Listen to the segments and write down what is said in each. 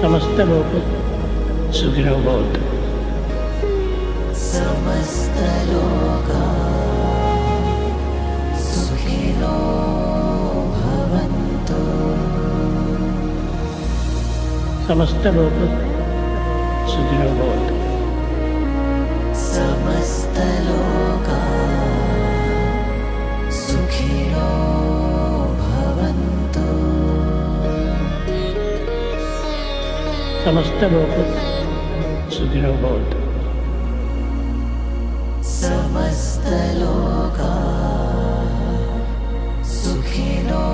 समस्त लोक सुखिनो भवन्तु। समस्त लोका सुखिनो भवन्तु। समस्त लोक सुखिनो भवन्तु। समस्त लोका सुखिनो भवन्तु। समस्त लोक सुखिनो भवन्तु। समस्त लोका सुखिनो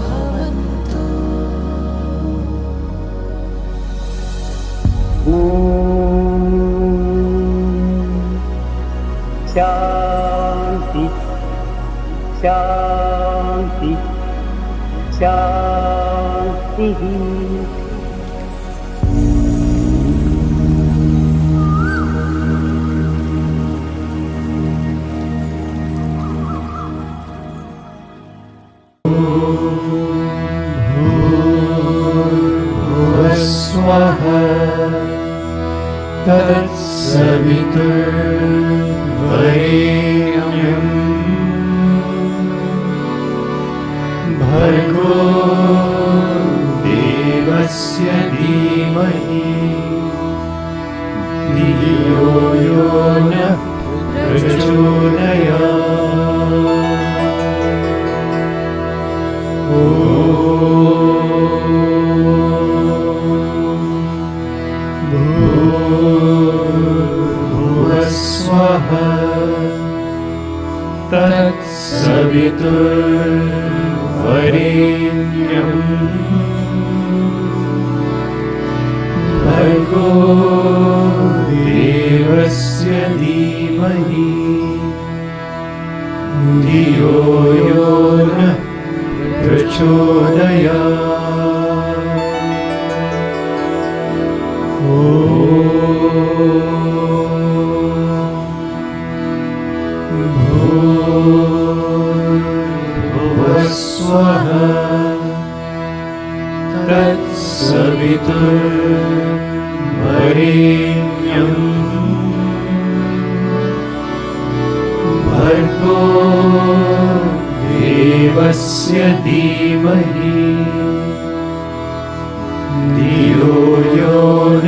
भवन्तु। शांति शांति शांति। स्वः तत्सवितुर्वरेण्यं भर्गो देवस्य धीमहि धियो यो न भूर्भुवस्वः तत्सवितुर्वरेण्यं भर्गो देवस्य धीमहि धियो यो न प्रचोदयात्। भूर्भुवस्वः तत्सवितुर्वरेण्यं भर्गो देवस्य धीमहि धियो यो न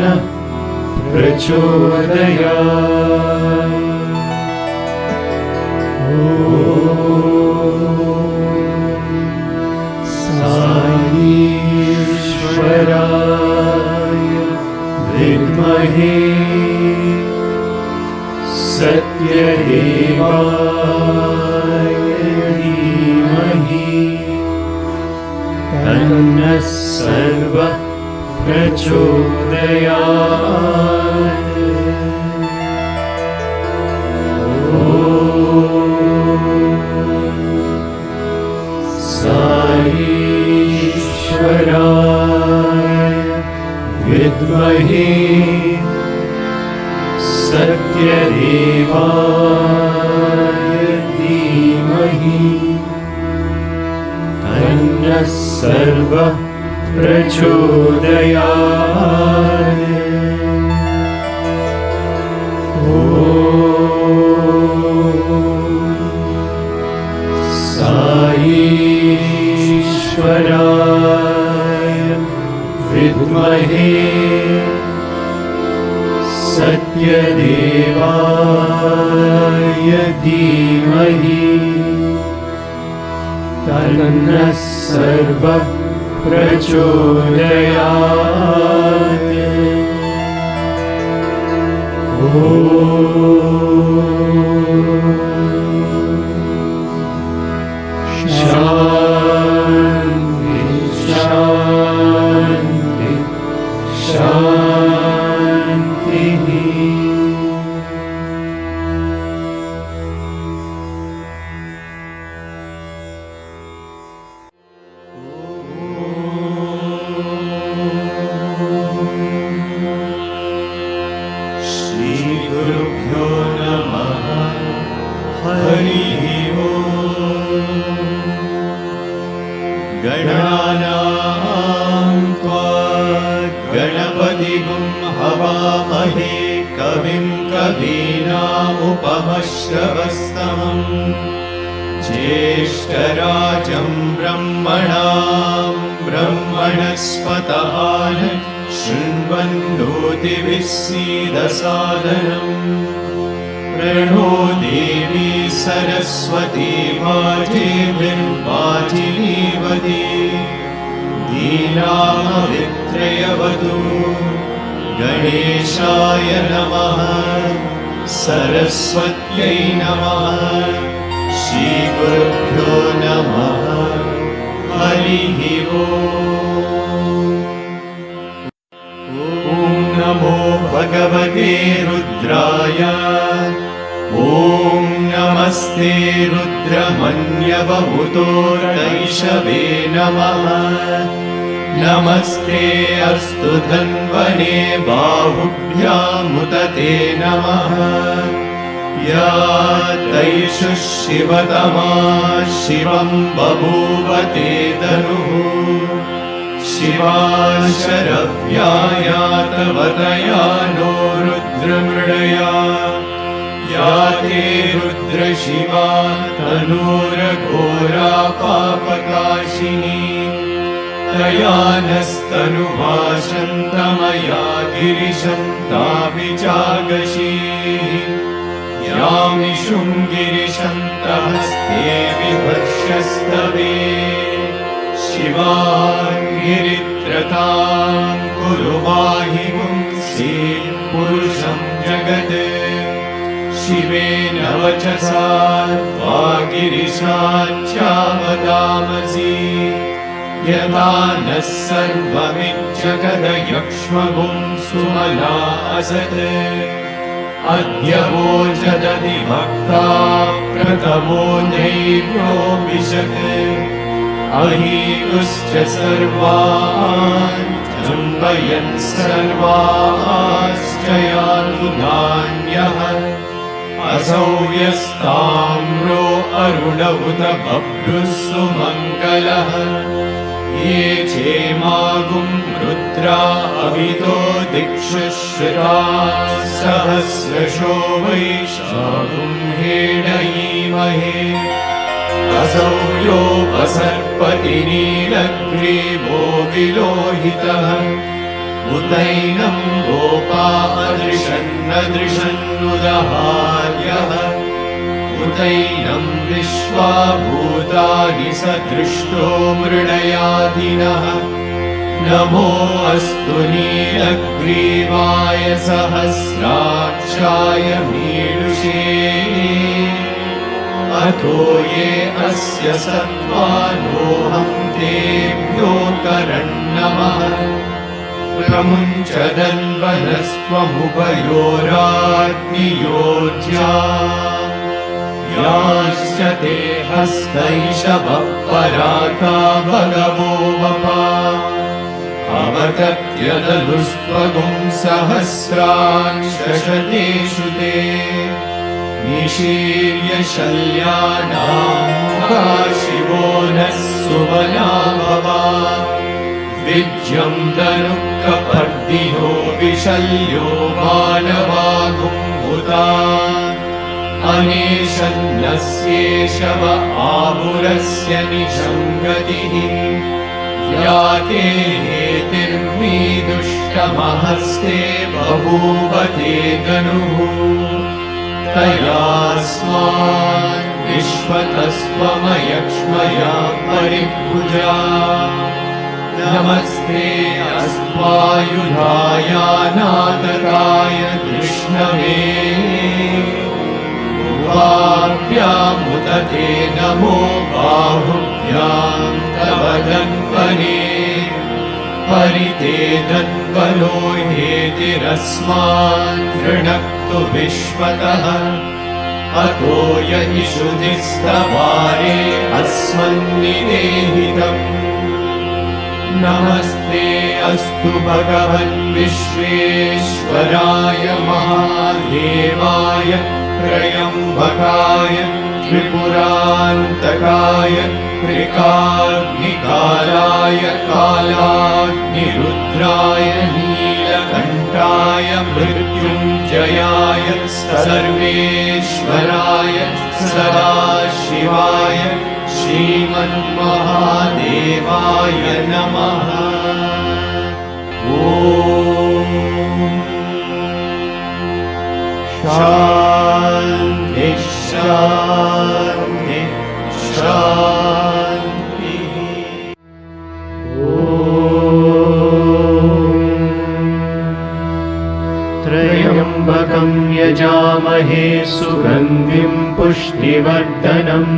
प्रचोदयात्। साईश्वराय विद्महे सत्यदेवाय धीमहि तन्नः सर्वः प्रचोदयात्। साईश्वराय विद्महे सत्यदेवाय धीमहि तन्नः सर्वः प्रचोदयात्। साईश्वराय विद्महे सत्यदेवाय धीमहि तन्नः सर्वः प्रचोदयात्। शान्ति शान्ति शान्तिः। श्रीगुरुभ्यो नमः। हरिः ओम्। गणानां त्वा वामहे कविं कवीनामुपमश्रवस्तमम् ज्येष्ठराजं ब्रह्मणां ब्रह्मणस्पत शृण्वन्नोतिभिः सीदसादनम् प्रणो देवी सरस्वती वाजेभिर्वाजिनीवती दीनामवित्रयवतु गणेशाय नमः सरस्वत्यै नमः श्रीगुरुभ्यो नमः हरिः ओम्। ॐ नमो भगवते रुद्राय ॐ नमस्ते रुद्रमन्यवभूतोर्दैशवे नमः नमस्ते अस्तु धन्वने बाहुभ्यामुदते नमः या तैषु शिवतमा शिवं बभूवते तनुः शिवा शरव्याया तवतया नो रुद्रमृडया या ते रुद्रशिवा तनूरघोरा पापकाशिनी तया नस्तनुभाषन्तमया गिरिशं तापि चागशीः यामिषुं गिरिशन्तहस्ते विभर्षस्तवे शिवां गिरित्रतां कुरु पाहि पुंसीं पुरुषं जगत् शिवेन वचसा त्वा गिरिशाच्चावदामसि यथा नः सर्वमिज्जगदयक्ष्मगुं सुमना असत् अद्य वोचदति भक्ता प्रथमो दैव्योऽभिषक् अहीतुश्च सर्वान् जम्बयन् सर्वाश्च यातु नान्यः असौ यस्ताम्रो अरुण उत बभ्रुः सुमङ्गलः ये चेमागुं रुद्रा अभितो दिक्षु श्रुताः सहस्रशो वैशाखुं हेडयीमहे असौ योपसर्पति नीलग्रीवो विलोहितः उतैनं गोपा अदृशन्नदृशन्नुदहार्यः उतैनं विश्वा भूतानि स दृष्टो मृडयादिनः नमो अस्तु नीलग्रीवाय सहस्राक्षाय मीडुषे अथो ये अस्य सत्त्वानोऽहं तेभ्यो करन्नमः प्रमुञ्चदन्वनस्त्वमुभयोराग्नियोज्या याश्च ते हस्तैषवः पराता भगवो वपा अवतत्यदलुस्त्वगुं सहस्रांशशतेषु ते निशीर्य शल्यानां शिवो नः सुमना भवा विज्यं धनुक्कपर्दिनो विशल्यो मानवागुम्भुता अनेशन्नस्येषव आमुरस्य निषङ्गतिः या ते हेतिर्मीदुष्टमहस्ते बभूवते धनुः तयास्मान् विश्वतस्त्वमयक्ष्मया परिभुजा नमस्ते अस्त्वायुधायानादकाय कृष्णवे उभाभ्यामुदते नमो बाहुभ्यां तव धन्वने परिते धन्वनो हेतिरस्मान् वृणक्तु विश्वतः अतो य इषुधिस्तवारे अस्मन्निदेहितम् नमस्ते अस्तु भगवन् विश्वेश्वराय महादेवाय त्र्यम्बकाय त्रिपुरान्तकाय त्रिकाग्निकालाय कालाग्निरुद्राय नीलकण्ठाय अमृताय मृत्युञ्जयाय सर्वेश्वराय सदाशिवाय श्रीमन्महादेवाय नमः। ॐ शान्ति शान्ति शान्तिः। त्र्यम्बकं यजामहे सुगन्धिं पुष्टिवर्धनम्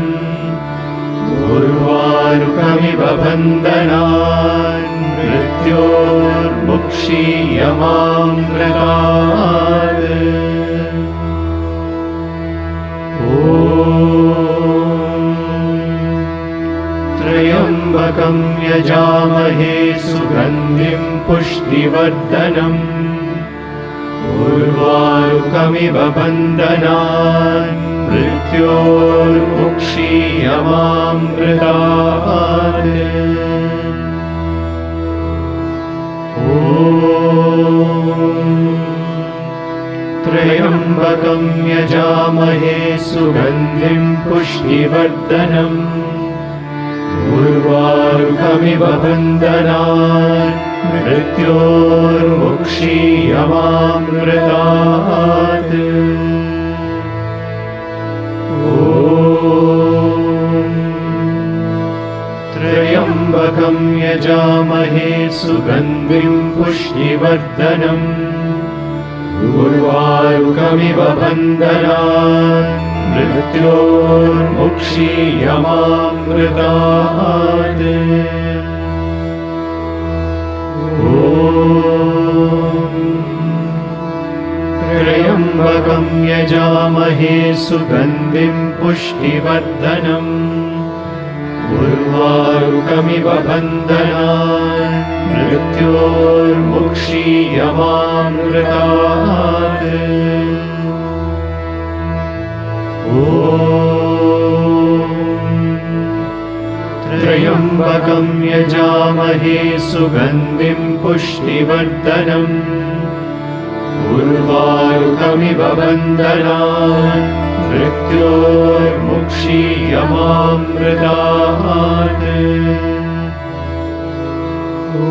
उर्वारुकमिव बन्धनान् मृत्योर्मुक्षीयमामृतात्। ॐ त्र्यम्बकं यजामहे सुगन्धिं पुष्टिवर्धनम् उर्वारुकमिव बन्धनान् मृत्योर्मुक्षीयमामृतात्। ॐ त्र्यम्बकं यजामहे सुगन्धिं पुष्टिवर्धनम् उर्वारुकमिव बन्धनान् मृत्योर्मुक्षीयमामृतात्। ॐ त्र्यम्बकं यजामहे सुगन्धिं पुष्टिवर्धनम् उर्वारुकमिव बन्धनान् मृत्योर्मुक्षीयमामृतात्। ॐ त्र्यम्बकं यजामहे सुगन्धिं पुष्टिवर्धनम् उर्वारुकमिव बन्धनान् मृत्योर्मुक्षीयमामृतात्। ॐ त्र्यम्बकं यजामहे सुगन्धिं पुष्टिवर्धनम् उर्वारुकमिव बन्धनान् मृत्योर्मुक्षीयमामृतात्।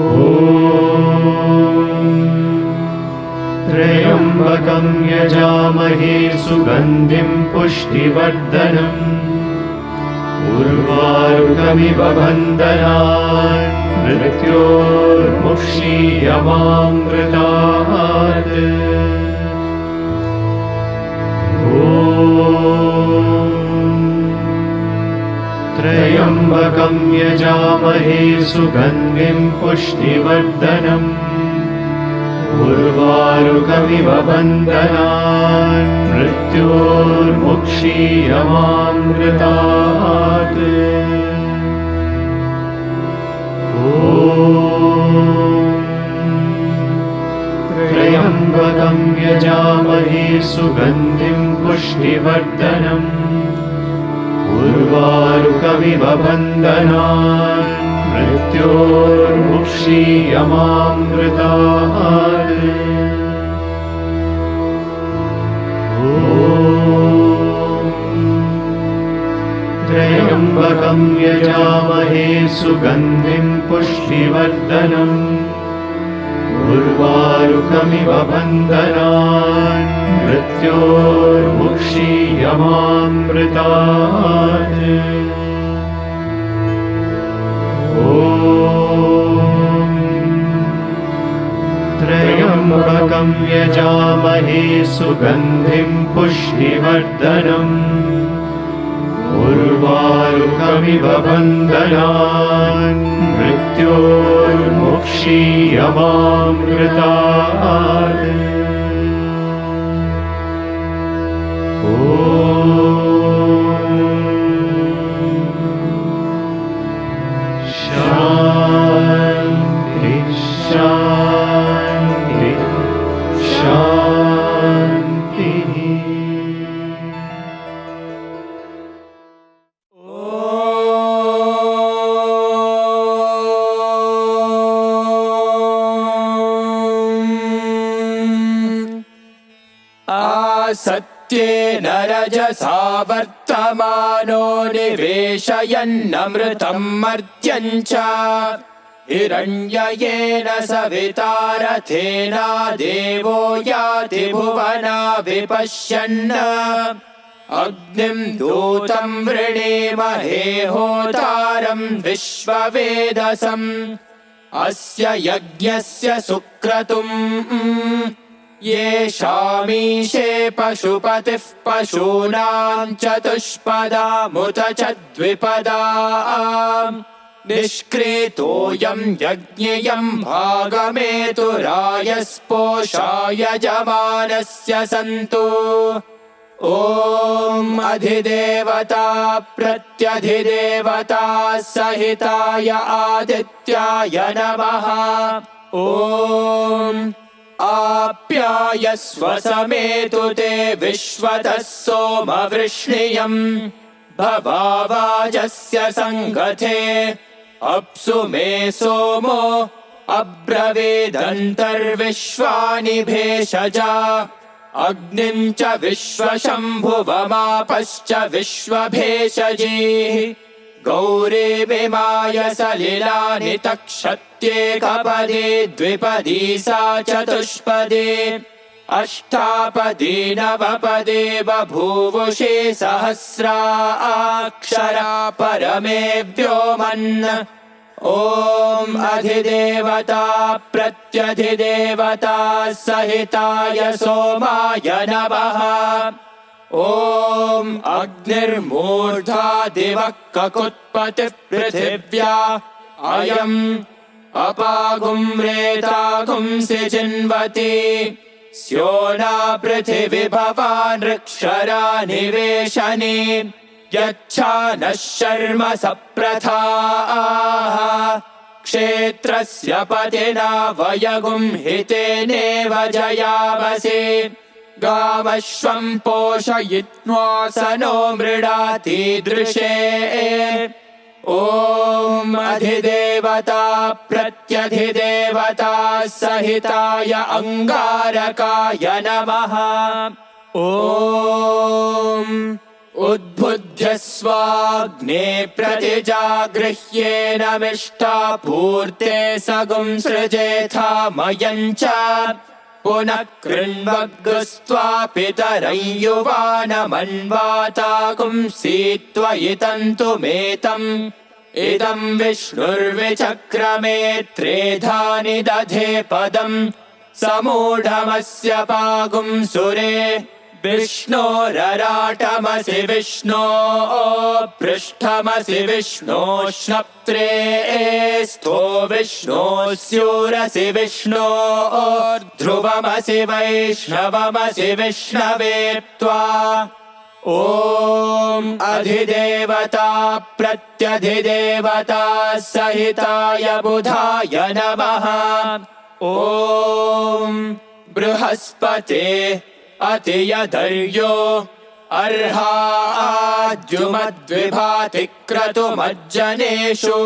ॐ त्र्यम्बकं यजामहे सुगन्धिं पुष्टिवर्धनम् उर्वारुकमिव बन्धनान् मृत्योर्मुक्षीयमामृतात्। ॐ त्र्यम्बकं यजामहे सुगन्धिं पुष्टिवर्धनम् उर्वारुकमिव बन्धनान् मृत्योर्मुक्षीयमामृतात्। ॐ त्र्यम्बकं यजामहे सुगन्धिं पुष्टिवर्धनम् उर्वारुकमिव बन्धनान् मृत्योर्मुक्षीयमामृतात्। ॐ त्र्यम्बकं यजामहे सुगन्धिं पुष्टिवर्धनम् उर्वारुकमिव बन्धनान् मृत्योर्मुक्षीयमामृतात्। ॐ त्र्यम्बकं यजामहे सुगन्धिं पुष्टिवर्धनम् उर्वारुकमिव बन्धनान् मृत्योर्मुक्षीयमामृतात्। ॐ शान्ति शान्ति शान्तिः। सत्येन रजसा वर्तमानो निवेशयन्नमृतं मर्त्यं च हिरण्ययेन सविता रथेना देवो याति भुवना विपश्यन् अग्निं दूतं वृणीमहे होतारं विश्ववेदसम् अस्य यज्ञस्य सुक्रतुम् येषामीशे पशुपतिः पशूनां चतुष्पदामुत च द्विपदा निष्क्रेतोऽयं यज्ञेयं भागमेतुरायस्पोषाय यजमानस्य सन्तु ॐ अधिदेवता प्रत्यधिदेवता सहिताय आदित्याय नमः ॐ आप्यायस्व समेतु ते विश्वतः सोमवृष्णियं भवावाजस्य सङ्गथे अप्सु मे सोमो अब्रवीदन्तर्विश्वानि भेषजा अग्निं च विश्वशम्भुवमापश्च विश्वभेषजीः गौरीमिमाय सलिलानि तक्षत्येकपदी द्विपदी सा चतुष्पदी अष्टापदी नवपदी बभूवुषे सहस्राक्षरा परमे व्योमन् ॐ अधिदेवता प्रत्यधिदेवता सहिताय सोमाय नमः ॐ अग्निर्मूर्धा दिवः ककुत्पतिः पृथिव्या अयम् अपागुम्रेतागुंसि जिन्वति स्योना पृथिवी भवानृक्षरा निवेशने यच्छा नः शर्म सप्रथाः क्षेत्रस्य पतिना वयगुं हितेनेव जयावसे गावश्वं पोषयित्वासनो मृडातीदृशे ॐ अधिदेवता प्रत्यधिदेवता सहिताय अङ्गारकाय नमः ॐ उद्बुद्ध्य स्वाग्ने प्रतिजागृह्येन मिष्टापूर्ते सगुं सृजेथा मयं च पुनः कृण्वग्स्त्वा पितरं युवानमन्वातागुंसीत्वयि तन्तुमेतम् इदं विष्णुर्विचक्रमे त्रेधानि दधे पदम् समूढमस्य पागुंसुरे विष्णोरराटमसि विष्णो पृष्ठमसि विष्णो श्नप्त्रे स्थो विष्णो स्यूरसि विष्णो ध्रुवमसि वैष्णवमसि विष्णवे त्वा ॐ अधिदेवता प्रत्यधिदेवता सहिताय बुधाय नमः ॐ बृहस्पते अतियधर्यो अर्हाद्युमद्विभाति क्रतुमज्जनेषु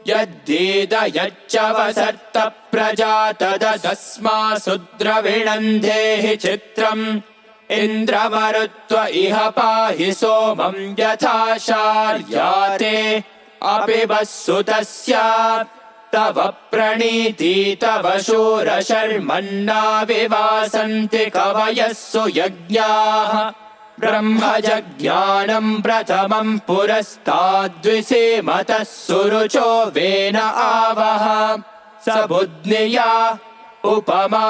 यद्दीद यच्च वसर्त प्रजातदस्मासु द्रविणन्धेहि चित्रम् इन्द्रमरुत्व इह पाहि सोमं यथा शार्याते अपि वस्सुतस्य तव प्रणीति तव शूरशर्मन्ना विवासन्ति कवयः सुयज्ञाः ब्रह्मजज्ञानं प्रथमं पुरस्ताद्विसेमतः सुरुचो वेन आवह स बुध्निया उपमा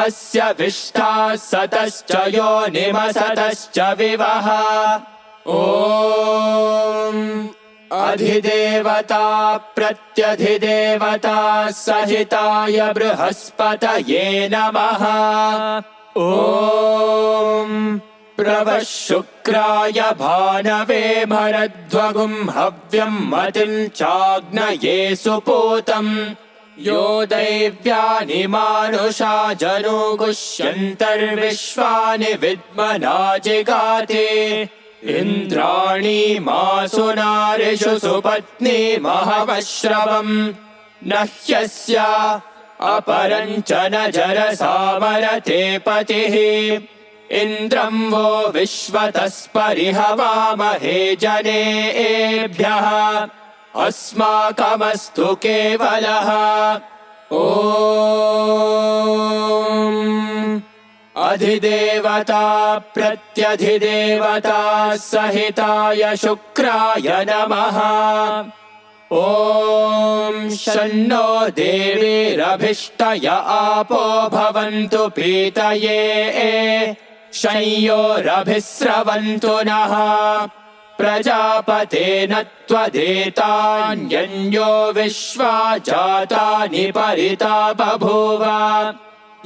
अस्य विष्टा सतश्च योनिमसतश्च विवह ॐ अधिदेवता प्रत्यधिदेवता सहिताय बृहस्पतये नमः ॐ प्रवः शुक्राय भानवे मरध्वगुं हव्यं मतिं चाग्नये सुपूतम् यो दैव्यानि मानुषा जनुगुष्यन्तर्विश्वानि विद्मना जिगाते इन्द्राणी मासु नारिषु सुपत्नी महवश्रवम् न ह्यस्या अपरं च न जरसामरते पतिः इन्द्रं वो विश्वतस्परिहवामहे जनेभ्यः अस्माकमस्तु केवलः। ॐ अधिदेवता प्रत्यधिदेवता सहिताय शुक्राय नमः। ॐ शन्नो देवीरभिष्टय आपो भवन्तु पीतये शंयोरभिस्रवन्तु नः। प्रजापतेन त्वदेतान्यन्यो विश्वा जातानि परिता बभूव।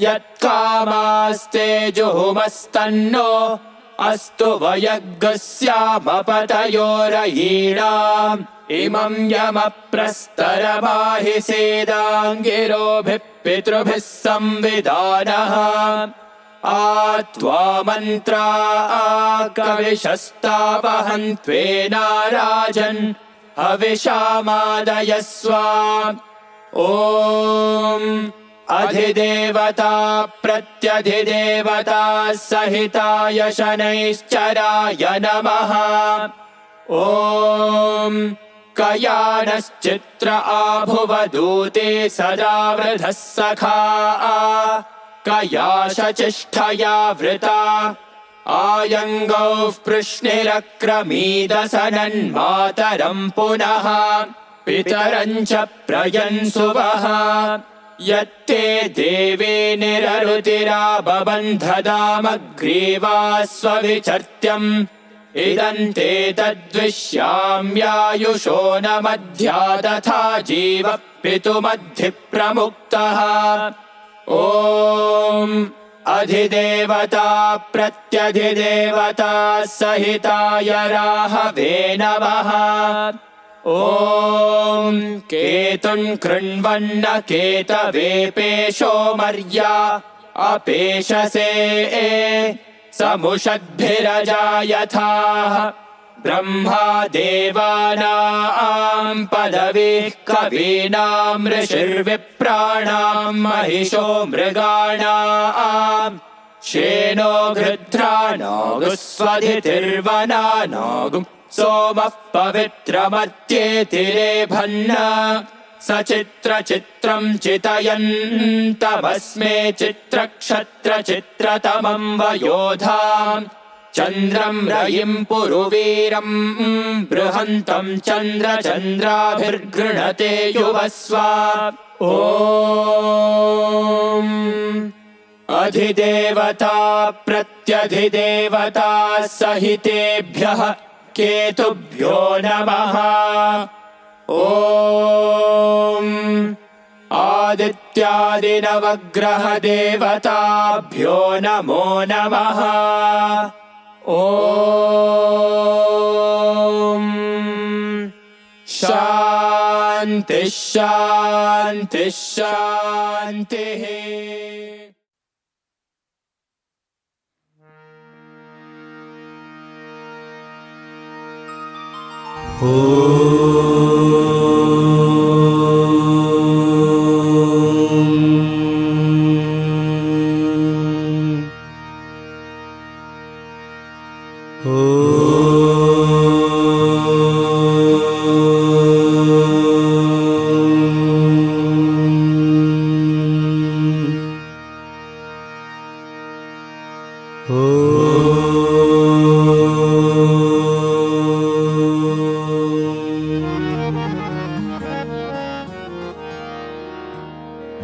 यत्कामास्ते जुहुमस्तन्नो अस्तु वयग्स्यामपतयोरयीणाम्। इमं यमप्रस्तरमाहि सेदाङ्गिरोभिः पितृभिः संविदानः। आत्वा मन्त्रा कविशस्तावहन्त्वेनाराजन् हविषामादयस्व। ॐ अधिदेवता प्रत्यधिदेवता सहिताय शनैश्चराय नमः। ॐ कयानश्चित्र आभुवदूते सदा वृधः सखा। कयाशचिष्ठया वृता आयङ्गौः पृश्निरक्रमीदसनन्मातरं पुनः। पितरं च प्रयन्सुवः यत्ते देवे निररुतिराबबन्धदामग्रीवास्वविचर्त्यम्। इदन्ते तद्विश्याम्यायुषो न मध्या तथा जीव पितुमद्धि प्रमुक्तः। ॐ अधिदेवता प्रत्यधिदेवता सहिताय राहवे नमः। ॐ केतुं कृण्वन्न केतवे पेशो मर्या अपेशसे समुषद्भिरजायथाः। ब्रह्मा देवानां पदवीः कवीनां ऋषिर्विप्राणां महिषो मृगाणां। शेनो गृध्रानागुस्वधितिर्वना नागुं सोमः पवित्रमत्येतिरेभन्न। सचित्रचित्रं चितयन्तमस्मे चित्रक्षत्रचित्रतमं वयोधाम्। चन्द्रं रयिं पुरुवीरं बृहन्तं चन्द्रचन्द्राभिर्गृणते युवस्व। ॐ अधिदेवता प्रत्यधिदेवता सहितेभ्यः केतुभ्यो नमः। ॐ आदित्यादिनवग्रहदेवताभ्यो नमो नमः। ॐ शान्तिः शान्तिः शान्तिः।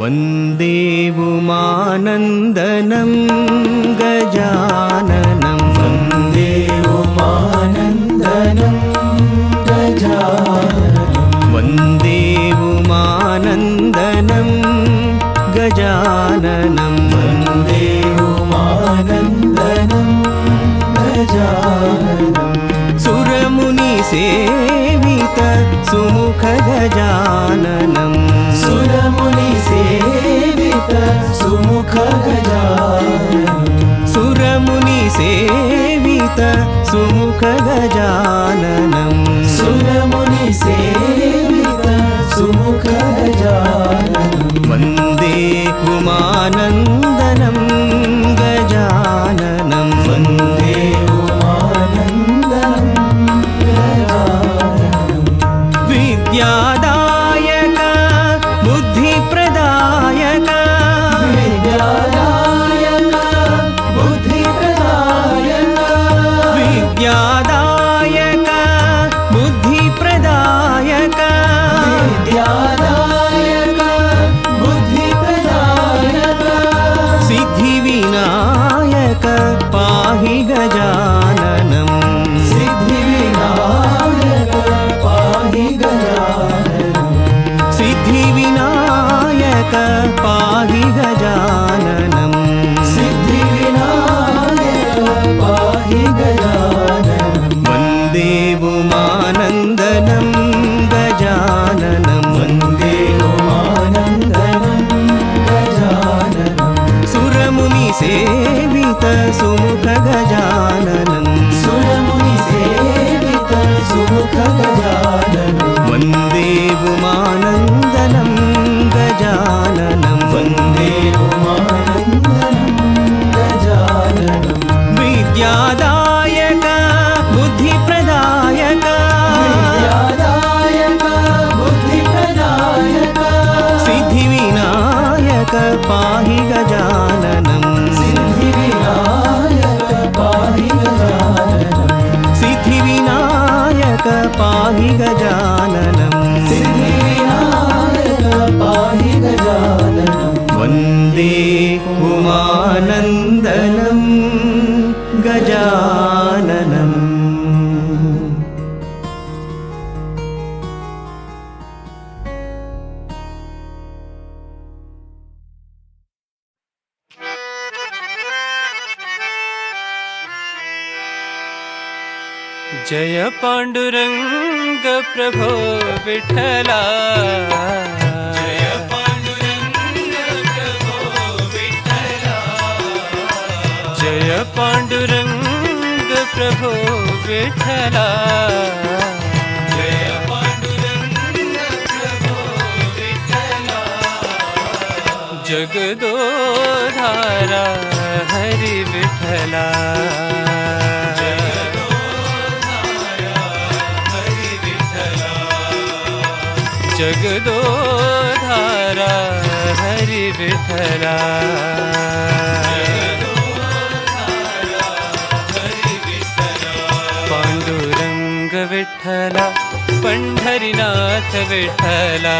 वन्दे उमानन्दनं गजाननं। वन्दे उमानन्दनं गजाननं। वन्दे उमानन्दनं गजाननं। वन्दे उमानन्दनं गजाननं। सुरमुनिसेवित सुमुख गजाननं। सुरमुनिसेवित सुमुख गजाननं। सुरमुनिसेवित सुमुख गजाननं। सुरमुनिसेवित सुमुख गजाननं। वन्दे उमानन्दनं गजाननं। सुमुख गजाननं सुरमुनिसेवित सुमुख गजाननं वन्दे उमानन्दनं गजाननं वन्दे उमानन्दनं गजाननं विद्यादायक बुद्धिप्रदायक विद्यादायक बुद्धिप्रदायक सिद्धिविनायक पाहि गजाननं सिद्धिविनायक पाहि गजाननं सिद्धिविनायक पाहि गजाननं सिद्धिविनायक पाहि गजाननं वन्दे उमानन्दनं गजाननम् जय पांडुरंग प्रभो विठला जय पांडुरंग प्रभो विठला जय पांडुरंग प्रभो विठला जय पांडुरंग प्रभो विठला जगदोधारा हरि विठला जगदोधारा हरि विठला पांडुरंग विठला पंढरीनाथ विठला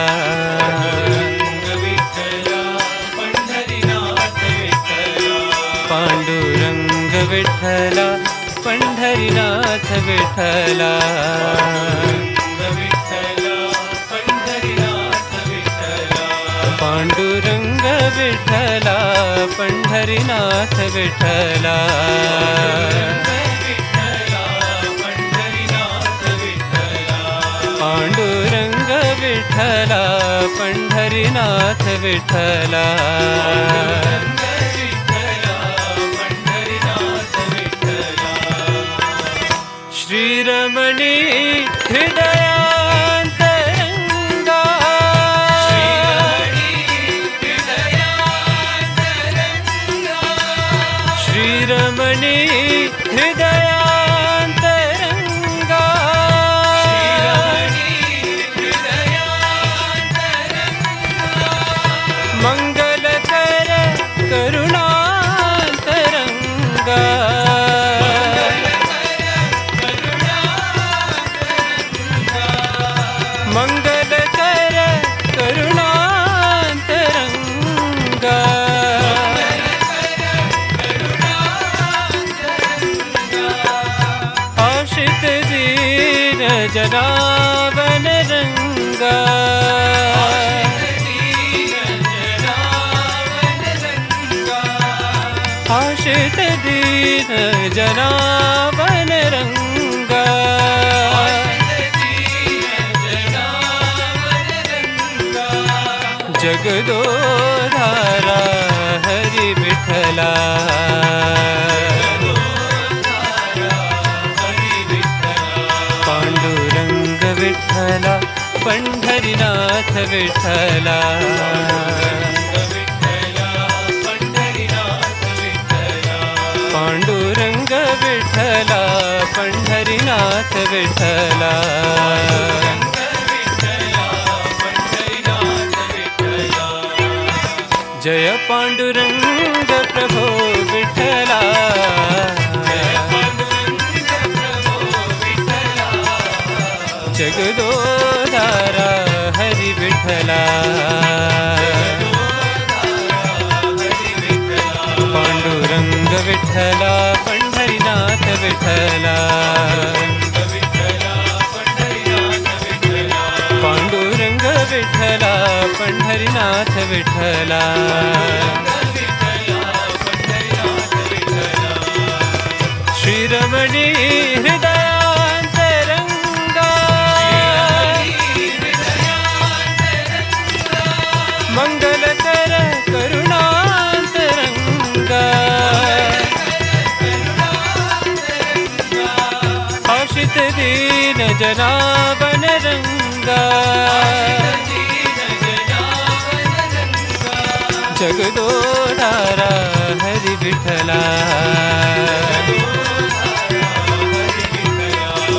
पांडुरंग विठला पंढरीनाथ विठला पांडुरंग विठला पंढरीनाथ विठला पांडुरंग विठला पंढरीनाथ विठला श्रीरमणी हृदयांतरंगा श्रीरमणी हृदयांतरंगा मंगलकर करुणांतरंगा मंगलकर करुणांतरंगा आशित दीन जनावन रंगा आशित दीन जनावन रंगा जगदोधारा हरि विठला पांडुरंग विठला पंढरीनाथ विठला पांडुरंग विठला पंढरीनाथ विठला जय पांडुरंग प्रभो विठला जगदोधारा हरि विठला पांडुरंग विठला पंढरीनाथ विठला पांडुरंग विठला पंढरीनाथ विठला श्रीरमणी हृदयांतरंगा मंगलकर करुणांतरंगा जनावन रंगा जगदोधारा हरि विठला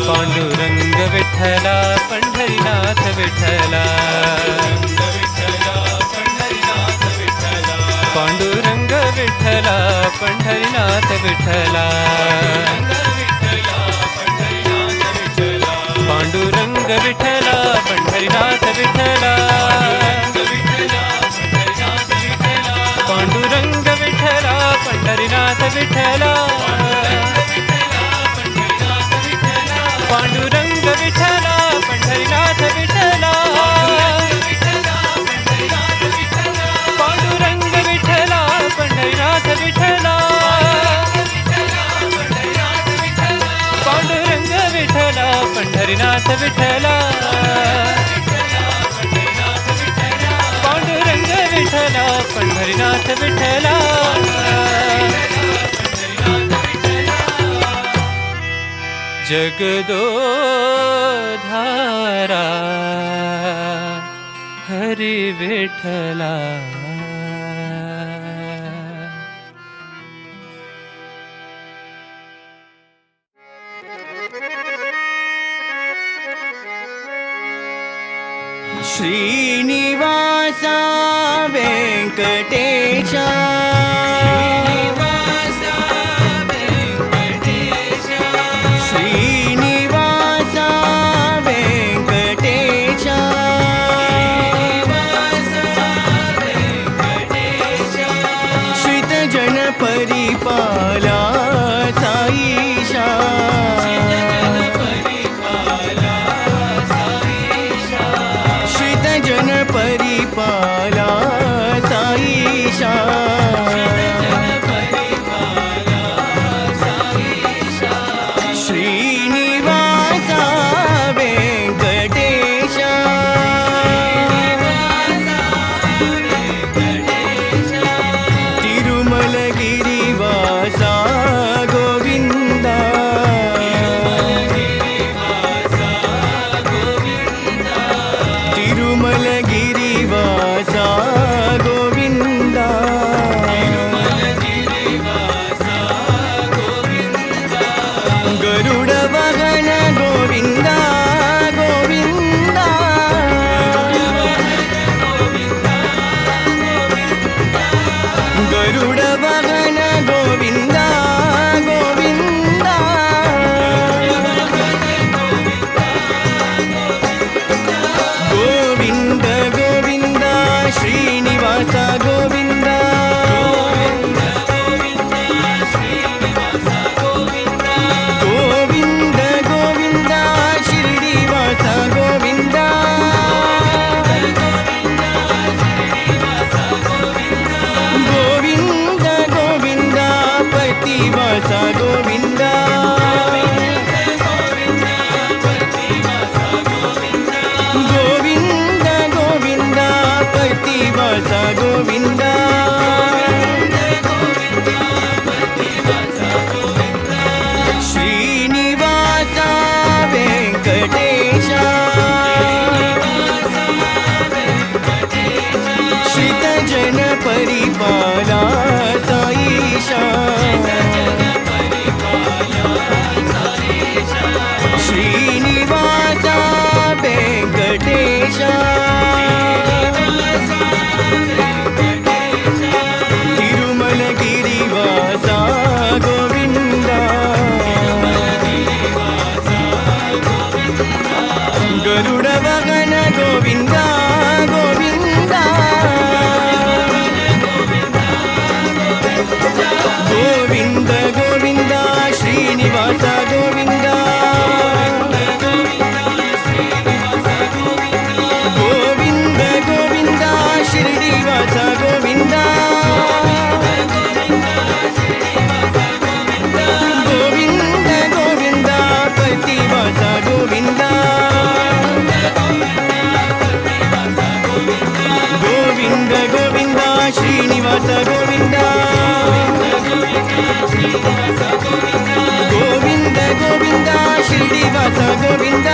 पांडुरंग विठला पंढरीनाथ विठला पांडुरंग विठला पंढरीनाथ विठला पांडुरंग विठला पंढरीनाथ विठला पांडुरंग विठला पंढरीनाथ विठला पांडुरंग विठला पंढरीनाथ विठला पांडुरंग विठला पंढरीनाथ विठला पांडुरंग विठला पंढरीनाथ विठला पांडुरंग विठला पंढरीनाथ विठला जगदोधारा हरि विठला श्रीनिवासा वेंकटेशा श्रीनिवासा वेंकटेशा श्रितजन परिपाला साईशा श्रितजन परिपाला साईशा श्रीनिवासा वेंकटेशा तिरुमलगिरिवासा गोविंदा तिरुमलगिरिवासा गोविंदा गरुड वाहन गोविंदा गोविंदा गरुड वाहन गोविंदा गोविंदा गोविंद गोविंद श्रीनिवास गोविंद गोविंद गोविंद शिरडीवास गोविंद गोविंद गोविंद पतिवास गोविंद गोविंद गोविंद पतिवास गोविंद श्रीनिवासा वेंकटेशा श्रितजन परिपाला साईशा श्रीनिवासा वेंकटेशा तिरुमलगिरिवासा गोविंदा गरुड वाहन Govinda Govinda Govind Govind Srinivas Govind Govind Govind शिरडीवास Govind Govind Govind पतिवास Govind Govind Govind Srinivas Govind Govind Govind शिरडीवास Govind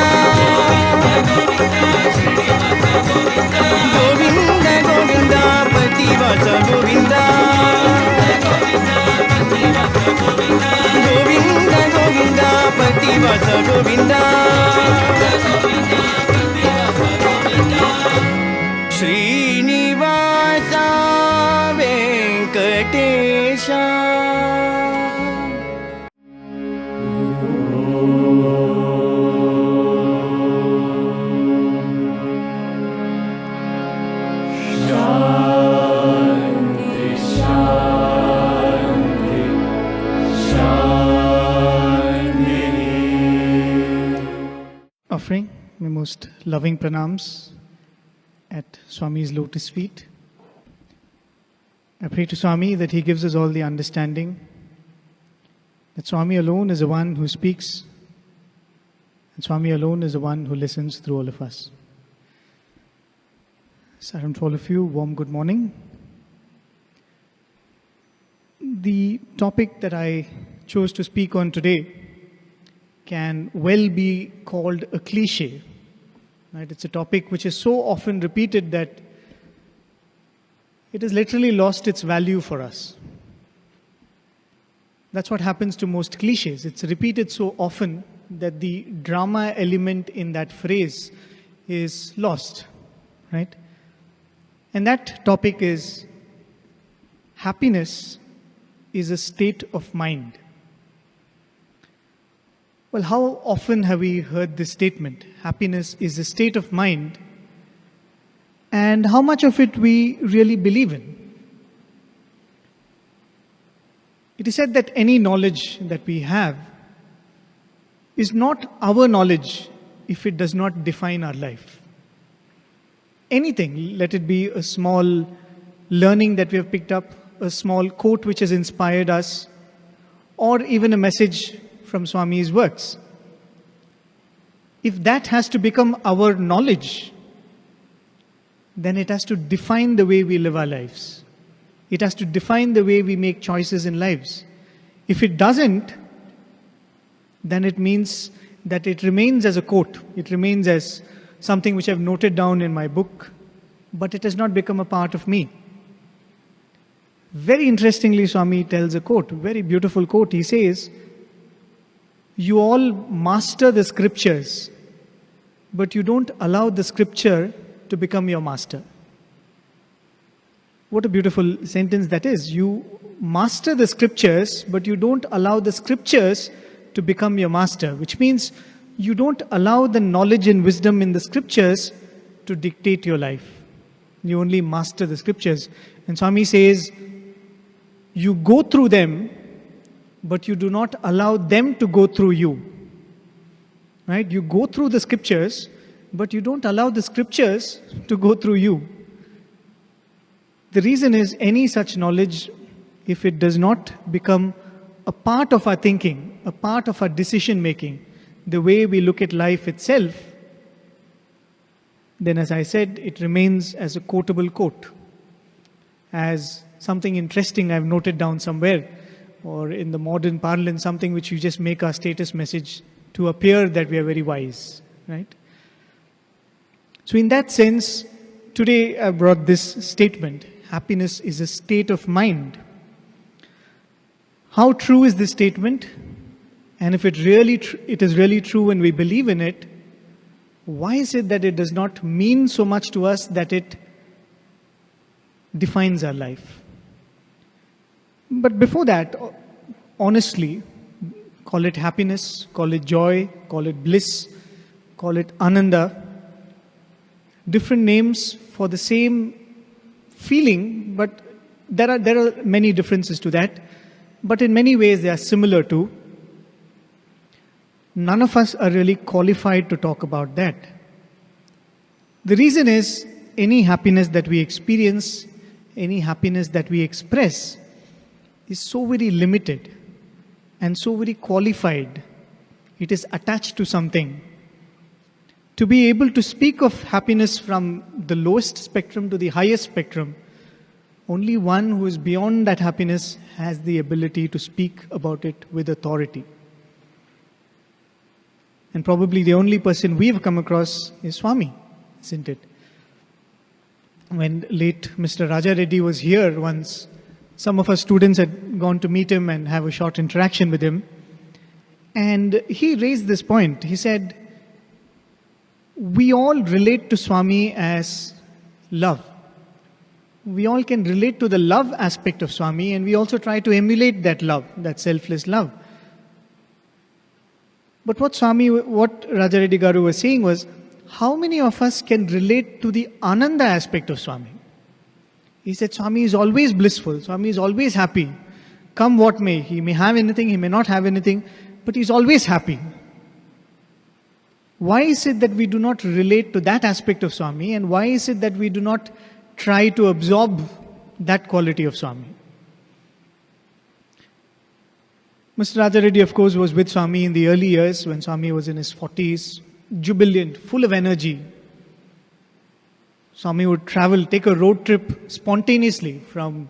Srinivasa वेङ्कटेशा Offering my most loving pranams at Swami's lotus feet. I pray to Swami that he gives us all the understanding that Swami alone is the one who speaks and Swami alone is the one who listens through all of us. Saram to all of you, warm good morning. The topic that I chose to speak on today can well be called a cliche. Right? It's a topic which is so often repeated that it has literally lost its value for us. That's what happens to most cliches. It's repeated so often that the drama element in that phrase is lost. Right? And that topic is happiness is a state of mind. Well, how often have we heard this statement? Happiness is a state of mind. And how much of it we really believe in? It is said that any knowledge that we have is not our knowledge if it does not define our life. Anything, let it be a small learning that we have picked up, a small quote which has inspired us, or even a message from Swami's works. If that has to become our knowledge, then it has to define the way we live our lives. It has to define the way we make choices in lives. If it doesn't, then it means that it remains as a quote. It remains as something which I've noted down in my book, but it has not become a part of me. Very interestingly, Swami tells a quote, a very beautiful quote. He says, "You all master the scriptures, but you don't allow the scripture to become your master." What a beautiful sentence that is. You master the scriptures, but you don't allow the scriptures to become your master, which means you don't allow the knowledge and wisdom in the scriptures to dictate your life. You only master the scriptures. And Swami says, you go through them, but you do not allow them to go through you. Right? You go through the scriptures, but you don't allow the scriptures to go through you. The reason is any such knowledge, if it does not become a part of our thinking, a part of our decision making, the way we look at life itself, then as I said, it remains as a quotable quote, as something interesting I've noted down somewhere, or in the modern parlance, something which you just make our status message to appear that we are very wise, right? So in that sense, today I brought this statement, happiness is a state of mind. How true is this statement? And if it is really true and we believe in it, why is it that it does not mean so much to us that it defines our life? But before that, honestly, call it happiness, call it joy, call it bliss, call it ananda, different names for the same feeling, but there are many differences to that. But in many ways they are similar too. None of us are really qualified to talk about that. The reason is, any happiness that we experience, any happiness that we express is so very limited and so very qualified. It is attached to something. To be able to speak of happiness from the lowest spectrum to the highest spectrum, only one who is beyond that happiness has the ability to speak about it with authority. And probably the only person we've come across is Swami, isn't it? When late Mr. Raja Reddy was here once, some of our students had gone to meet him and have a short interaction with him. And he raised this point. He said, we all relate to Swami as love. We all can relate to the love aspect of Swami, and we also try to emulate that love, that selfless love. But what Raja Reddy Garu was saying was, how many of us can relate to the Ananda aspect of Swami? He said Swami is always blissful, Swami is always happy. Come what may, he may have anything, he may not have anything, but he's always happy. Why is it that we do not relate to that aspect of Swami, and why is it that we do not try to absorb that quality of Swami? Mr. Raja Reddy, of course, was with Swami in the early years when Swami was in his 40s, jubilant, full of energy. Swami would travel, take a road trip spontaneously from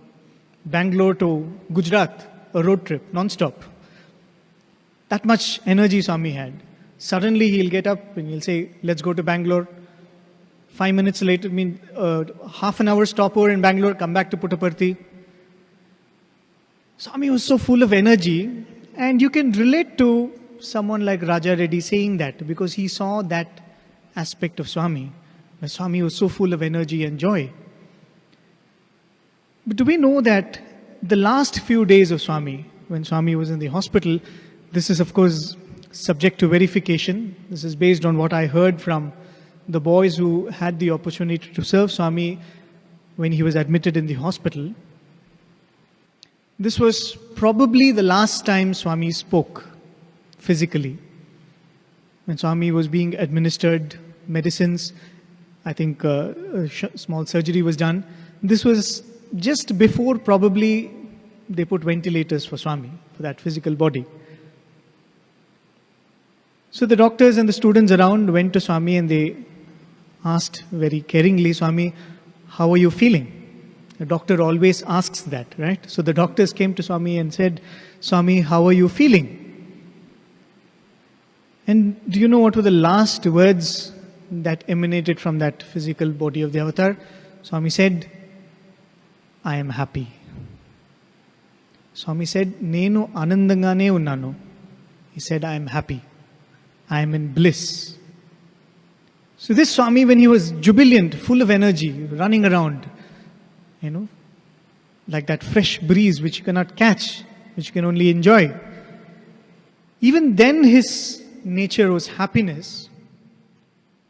Bangalore to Gujarat, a road trip, non-stop. That much energy Swami had. Suddenly he'll get up and he'll say, let's go to Bangalore. 5 minutes later, half an hour stopover in Bangalore, come back to Puttaparthi. Swami was so full of energy, and you can relate to someone like Raja Reddy saying that because he saw that aspect of Swami. Where Swami was so full of energy and joy. But do we know that the last few days of Swami, when Swami was in the hospital, this is of course subject to verification. This is based on what I heard from the boys who had the opportunity to serve Swami when he was admitted in the hospital. This was probably the last time Swami spoke physically. When Swami was being administered medicines, I think a small surgery was done. This was just before probably they put ventilators for Swami, for that physical body. So the doctors and the students around went to Swami and they asked very caringly, Swami, how are you feeling? The doctor always asks that, right? So the doctors came to Swami and said, Swami, how are you feeling? And do you know what were the last words that emanated from that physical body of the avatar? Swami said, I am happy. Swami said, Nenu anandangane unnanu. He said, I am happy. I am in bliss. So this Swami, when he was jubilant, full of energy, running around, like that fresh breeze which you cannot catch, which you can only enjoy. Even then his nature was happiness.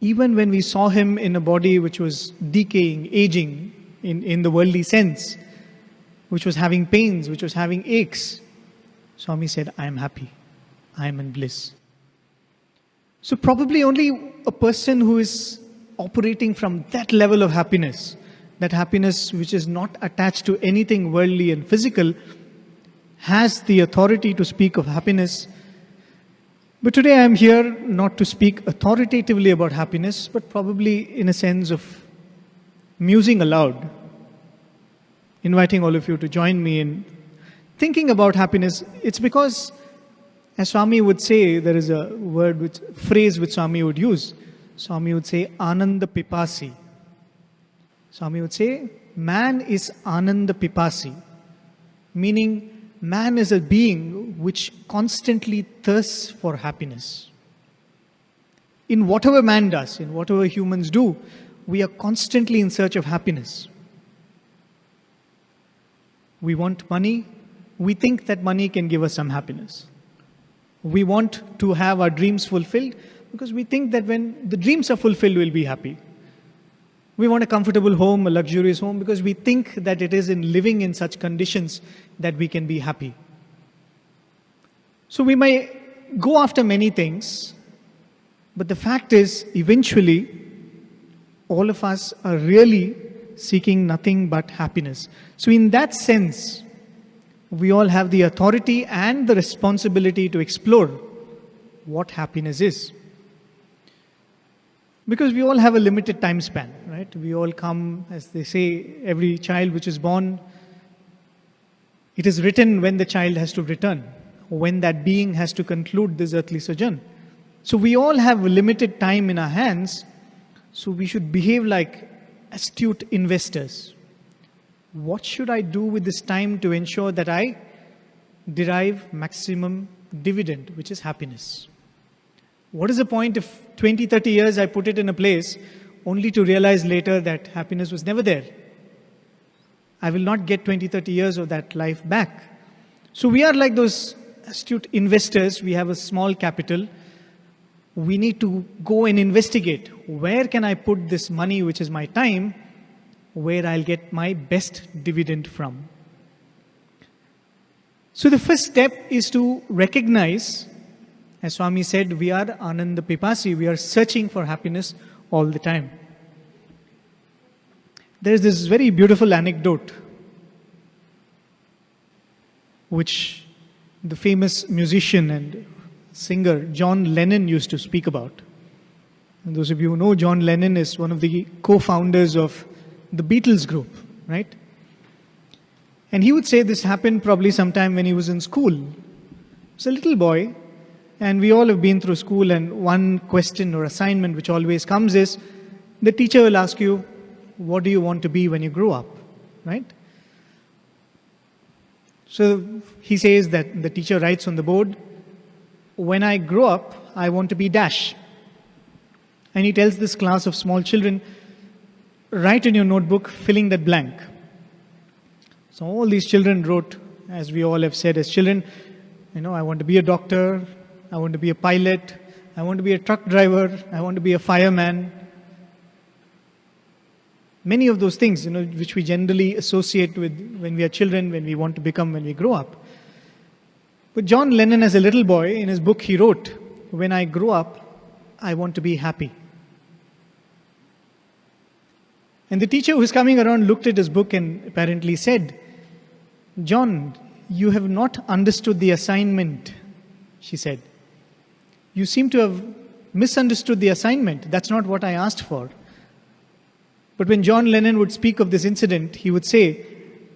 Even when we saw him in a body which was decaying, aging in the worldly sense, which was having pains, which was having aches, Swami said, I am happy. I am in bliss. So probably only a person who is operating from that level of happiness, that happiness which is not attached to anything worldly and physical, has the authority to speak of happiness. But today I am here not to speak authoritatively about happiness, but probably in a sense of musing aloud, inviting all of you to join me in thinking about happiness. It's because, as Swami would say, there is a phrase which Swami would use. Swami would say, Ananda Pipasi. Swami would say, man is Ananda Pipasi, meaning man is a being which constantly thirsts for happiness. In whatever man does, in whatever humans do, we are constantly in search of happiness. We want money. We think that money can give us some happiness. We want to have our dreams fulfilled because we think that when the dreams are fulfilled, we'll be happy. We want a comfortable home, a luxurious home, because we think that it is in living in such conditions that we can be happy. So we may go after many things, but the fact is, eventually, all of us are really seeking nothing but happiness. So in that sense, we all have the authority and the responsibility to explore what happiness is. Because we all have a limited time span, right? We all come, as they say, every child which is born, it is written when the child has to return, or when that being has to conclude this earthly sojourn. So we all have limited time in our hands, so we should behave like astute investors. What should I do with this time to ensure that I derive maximum dividend, which is happiness? What is the point if 20, 30 years I put it in a place only to realize later that happiness was never there. I will not get 20, 30 years of that life back. So we are like those astute investors. We have a small capital. We need to go and investigate. Where can I put this money, which is my time, where I'll get my best dividend from? So the first step is to recognize, as Swami said, we are Ananda Pipasi. We are searching for happiness all the time. There is this very beautiful anecdote which the famous musician and singer John Lennon used to speak about. And those of you who know, John Lennon is one of the co-founders of the Beatles group, right? And he would say this happened probably sometime when he was in school. He was a little boy, and we all have been through school, and one question or assignment which always comes is, the teacher will ask you, what do you want to be when you grow up, right? So he says that the teacher writes on the board, when I grow up, I want to be dash. And he tells this class of small children, write in your notebook, filling that blank. So all these children wrote, as we all have said as children, I want to be a doctor, I want to be a pilot, I want to be a truck driver, I want to be a fireman. Many of those things, which we generally associate with when we are children, when we want to become when we grow up. But John Lennon, as a little boy, in his book he wrote, when I grow up, I want to be happy. And the teacher who was coming around looked at his book and apparently said, John, you have not understood the assignment, she said. You seem to have misunderstood the assignment. That's not what I asked for. But when John Lennon would speak of this incident, he would say,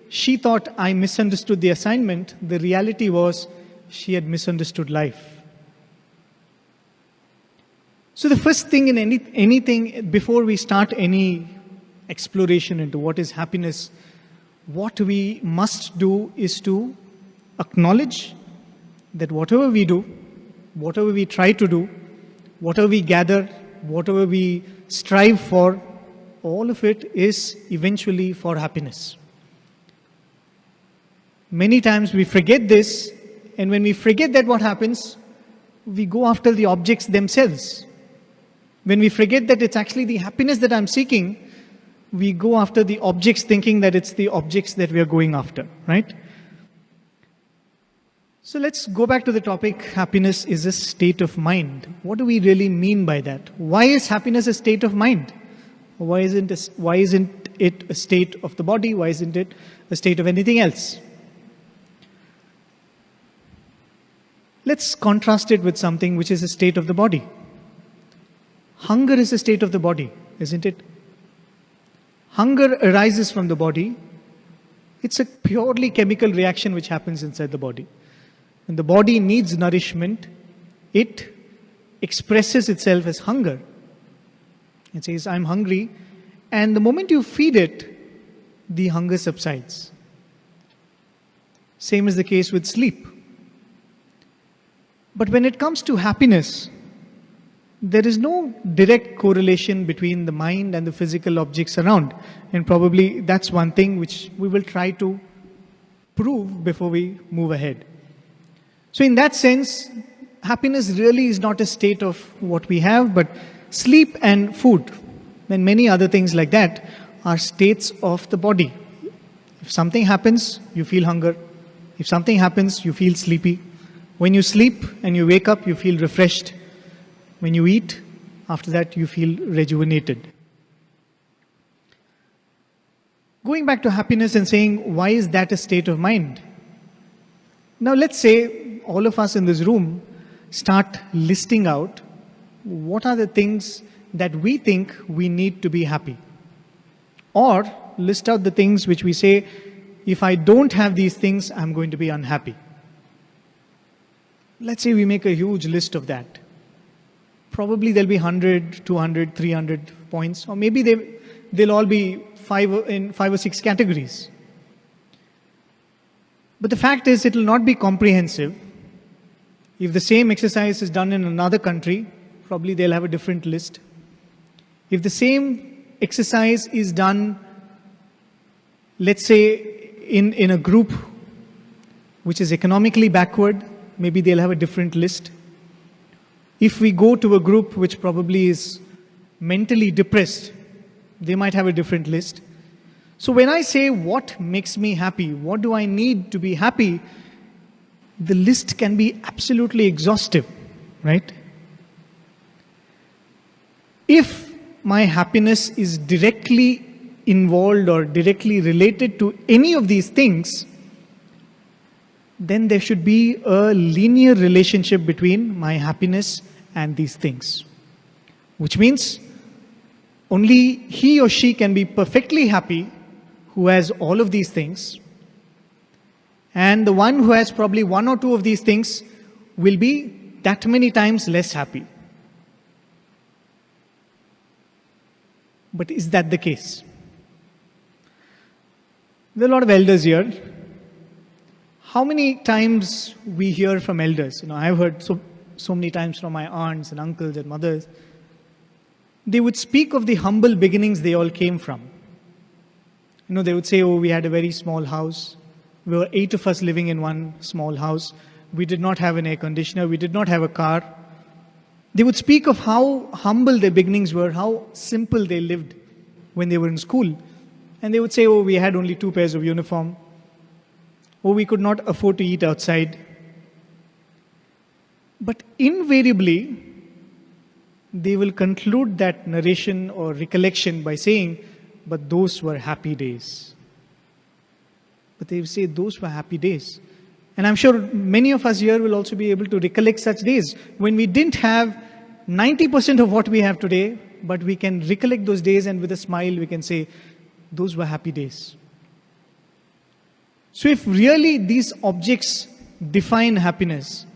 she thought I misunderstood the assignment. The reality was she had misunderstood life. So the first thing in anything, before we start any exploration into what is happiness, what we must do is to acknowledge that whatever we do, whatever we try to do, whatever we gather, whatever we strive for, all of it is eventually for happiness. Many times we forget this, and when we forget that, what happens? We go after the objects themselves. When we forget that it's actually the happiness that I'm seeking, we go after the objects thinking that it's the objects that we are going after, right? So let's go back to the topic, happiness is a state of mind. What do we really mean by that? Why is happiness a state of mind? Why isn't it a state of the body? Why isn't it a state of anything else? Let's contrast it with something which is a state of the body. Hunger is a state of the body, isn't it? Hunger arises from the body. It's a purely chemical reaction which happens inside the body. When the body needs nourishment, it expresses itself as hunger. It says, I'm hungry. And the moment you feed it, the hunger subsides. Same is the case with sleep. But when it comes to happiness, there is no direct correlation between the mind and the physical objects around. And probably that's one thing which we will try to prove before we move ahead. So in that sense, happiness really is not a state of what we have, but sleep and food and many other things like that are states of the body. If something happens, you feel hunger. If something happens, you feel sleepy. When you sleep and you wake up, you feel refreshed. When you eat, after that you feel rejuvenated. Going back to happiness and saying, why is that a state of mind? Now let's say all of us in this room start listing out what are the things that we think we need to be happy. Or list out the things which we say, if I don't have these things, I'm going to be unhappy. Let's say we make a huge list of that. Probably there'll be 100, 200, 300 points, or maybe they'll all be in 5 or 6 categories. But the fact is, it will not be comprehensive. If the same exercise is done in another country, probably they'll have a different list. If the same exercise is done, let's say, in a group which is economically backward, maybe they'll have a different list. If we go to a group which probably is mentally depressed, they might have a different list. So when I say what makes me happy, what do I need to be happy, the list can be absolutely exhaustive, right? If my happiness is directly involved or directly related to any of these things, then there should be a linear relationship between my happiness and these things. Which means only he or she can be perfectly happy who has all of these things, and the one who has probably one or two of these things will be that many times less happy. But is that the case? There are a lot of elders here. How many times we hear from elders? I've heard so many times from my aunts and uncles and mothers. They would speak of the humble beginnings they all came from. They would say, oh, we had a very small house. We were 8 of us living in one small house. We did not have an air conditioner. We did not have a car. They would speak of how humble their beginnings were, how simple they lived when they were in school. And they would say, oh, we had only 2 pairs of uniform. Oh, we could not afford to eat outside. But invariably, they will conclude that narration or recollection by saying, but those were happy days. But they will say, those were happy days. And I'm sure many of us here will also be able to recollect such days when we didn't have 90% of what we have today, but we can recollect those days, and with a smile we can say, those were happy days. So if really these objects define happiness,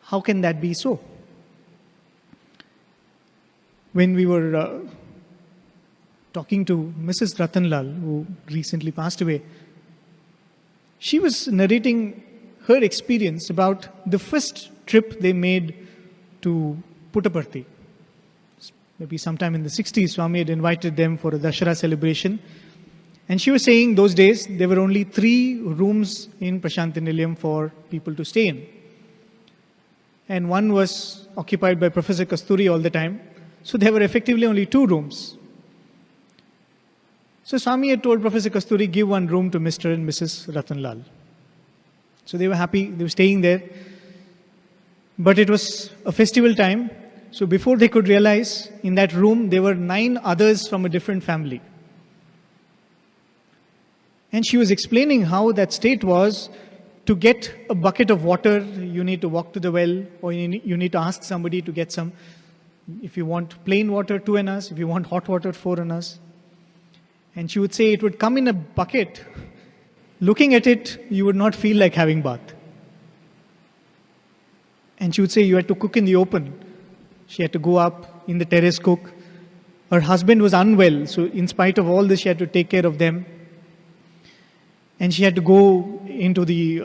how can that be so? When we were talking to Mrs. Ratanlal, who recently passed away, she was narrating her experience about the first trip they made to Puttaparthi. Maybe sometime in the 60s, Swami had invited them for a Dashara celebration. And she was saying those days there were only 3 rooms in Prasanthi Nilayam for people to stay in. And one was occupied by Professor Kasturi all the time. So there were effectively only 2 rooms. So Swami had told Professor Kasturi, give 1 room to Mr. and Mrs. Ratanlal. So they were happy, they were staying there. But it was a festival time. So before they could realize, in that room there were 9 others from a different family. And she was explaining how that state was. To get a bucket of water, you need to walk to the well, or you need to ask somebody to get some. If you want plain water, 2 annas. If you want hot water, 4 annas. And she would say it would come in a bucket. Looking at it, you would not feel like having bath. And she would say you had to cook in the open. She had to go up in the terrace cook. Her husband was unwell, so in spite of all this, she had to take care of them. And she had to go into the,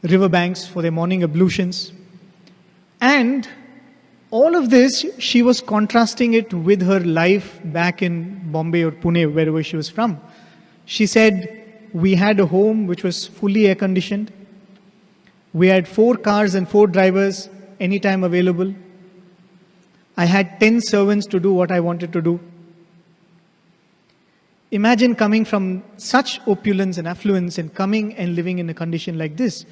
river banks for their morning ablutions. And all of this, she was contrasting it with her life back in Bombay or Pune, wherever she was from. She said, we had a home which was fully air conditioned. We had 4 cars and 4 drivers anytime available. I had 10 servants to do what I wanted to do. Imagine coming from such opulence and affluence and coming and living in a condition like this.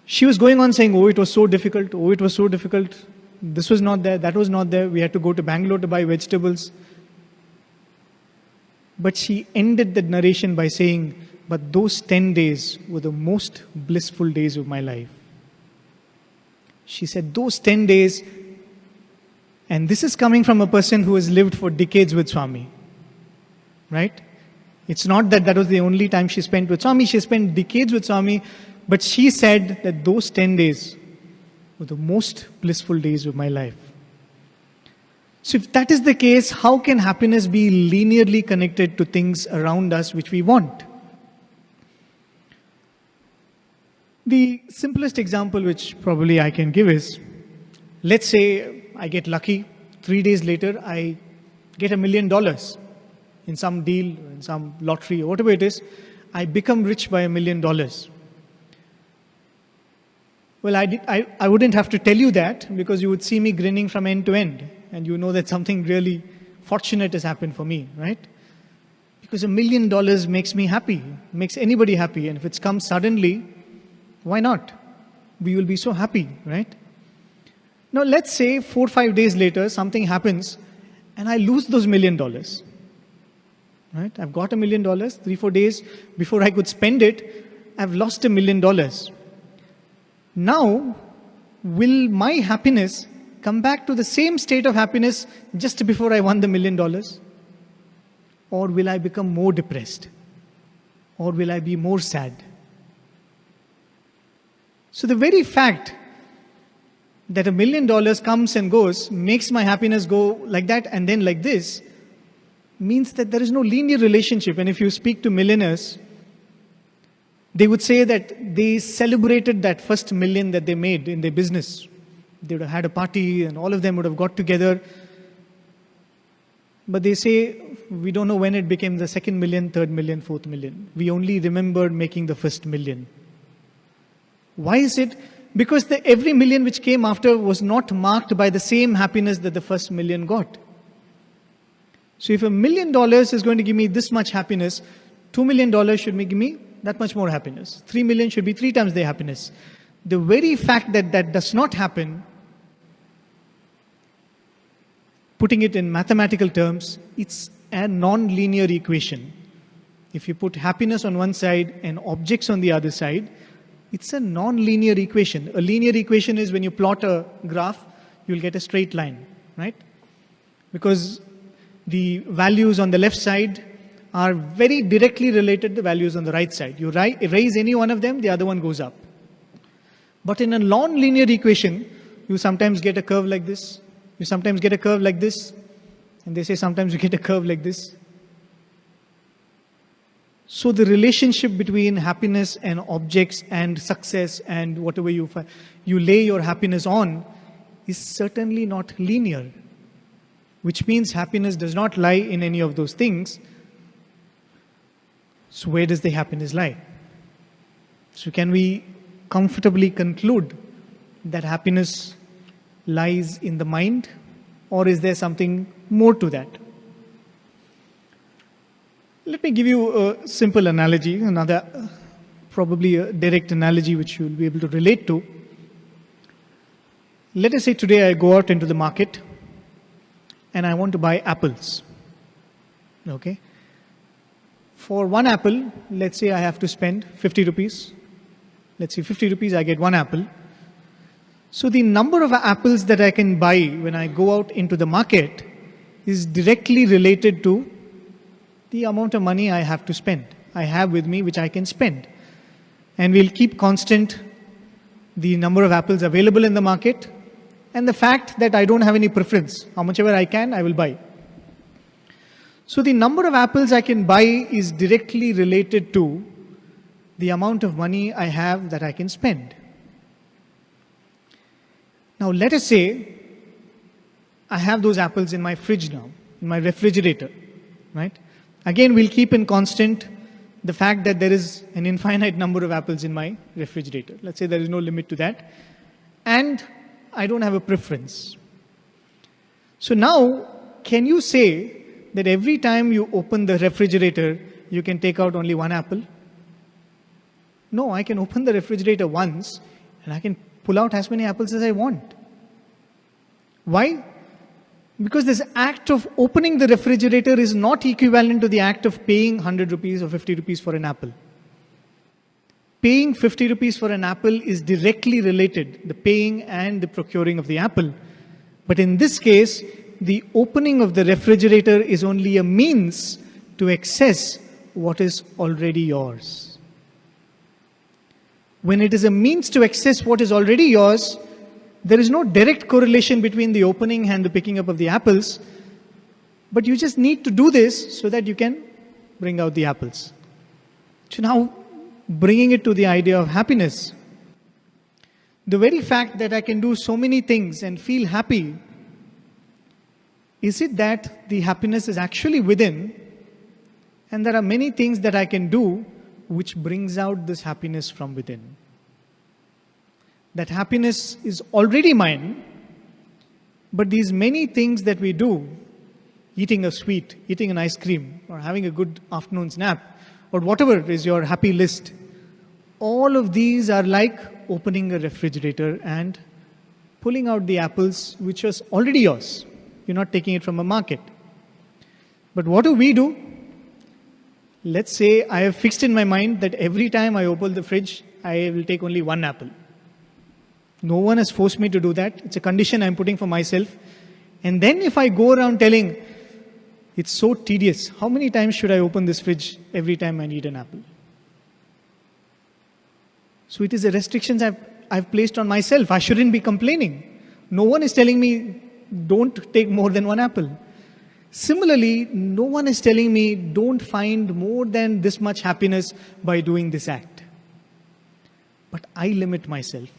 She was going on saying, oh, it was so difficult. Oh, it was so difficult. This was not there. That was not there. We had to go to Bangalore to buy vegetables. But she ended the narration by saying, but those 10 days were the most blissful days of my life. She said, those 10 days, and this is coming from a person who has lived for decades with Swami. Right? It's not that that was the only time she spent with Swami. She spent decades with Swami. But she said that those 10 days were the most blissful days of my life. So if that is the case, how can happiness be linearly connected to things around us which we want? The simplest example which probably I can give is, Let's say I get lucky, 3 days later I get $1 million in some deal, in some lottery, or whatever it is. I become rich by $1 million. Well, I wouldn't have to tell you that, because you would see me grinning from end to end, and you know that something really fortunate has happened for me, right? Because $1 million makes me happy, makes anybody happy, and if it's come suddenly, why not? We will be so happy, right? Now let's say 4 or 5 days later something happens and I lose those $1 million. Right? I've got $1 million, 3-4 days before I could spend it, I've lost $1 million. Now, will my happiness come back to the same state of happiness just before I won the $1 million? Or will I become more depressed? Or will I be more sad? So the very fact that $1 million comes and goes makes my happiness go like that and then like this means that there is no linear relationship. And if you speak to millionaires, they would say that they celebrated that first million that they made in their business. They would have had a party and all of them would have got together. But they say, we don't know when it became the second million, third million, fourth million. We only remember making the first million. Why is it? Because every million which came after was not marked by the same happiness that the first million got. So if $1 million is going to give me this much happiness, $2 million should give me that much more happiness. 3 million should be 3 times the happiness. The very fact that that does not happen, putting it in mathematical terms, it's a non-linear equation. If you put happiness on one side and objects on the other side, it's a non-linear equation. A linear equation is when you plot a graph, you'll get a straight line, right? Because the values on the left side are very directly related to the values on the right side. You erase any one of them, the other one goes up. But in a non-linear equation, you sometimes get a curve like this, you sometimes get a curve like this, and they say sometimes you get a curve like this. So the relationship between happiness and objects and success and whatever you lay your happiness on is certainly not linear, which means happiness does not lie in any of those things. So where does the happiness lie? So can we comfortably conclude that happiness lies in the mind, or is there something more to that? Let me give you a simple analogy, another probably a direct analogy which you'll be able to relate to. Let us say today I go out into the market and I want to buy apples. Okay? For one apple, let's say I have to spend 50 rupees. Let's say 50 rupees, I get one apple. So the number of apples that I can buy when I go out into the market is directly related to the amount of money I have to spend. I have with me which I can spend. And we'll keep constant the number of apples available in the market and the fact that I don't have any preference. How much ever I can, I will buy. So the number of apples I can buy is directly related to the amount of money I have that I can spend. Now let us say I have those apples in my fridge now, in my refrigerator, right? Again, we'll keep in constant the fact that there is an infinite number of apples in my refrigerator. Let's say there is no limit to that. And I don't have a preference. So now, can you say that every time you open the refrigerator, you can take out only one apple? No, I can open the refrigerator once and I can pull out as many apples as I want. Why? Because this act of opening the refrigerator is not equivalent to the act of paying 100 rupees or 50 rupees for an apple. Paying 50 rupees for an apple is directly related, the paying and the procuring of the apple. But in this case, the opening of the refrigerator is only a means to access what is already yours. When it is a means to access what is already yours, there is no direct correlation between the opening and the picking up of the apples, but you just need to do this so that you can bring out the apples. So now, bringing it to the idea of happiness. The very fact that I can do so many things and feel happy, is it that the happiness is actually within, and there are many things that I can do which brings out this happiness from within? That happiness is already mine, but these many things that we do, eating a sweet, eating an ice cream, or having a good afternoon's nap, or whatever is your happy list, all of these are like opening a refrigerator and pulling out the apples which was already yours. You're not taking it from a market. But what do? Let's say I have fixed in my mind that every time I open the fridge, I will take only one apple. No one has forced me to do that. It's a condition I'm putting for myself. And then if I go around telling, it's so tedious, how many times should I open this fridge every time I need an apple? So it is a restriction I've placed on myself. I shouldn't be complaining. No one is telling me, don't take more than one apple. Similarly, no one is telling me, don't find more than this much happiness by doing this act. But I limit myself.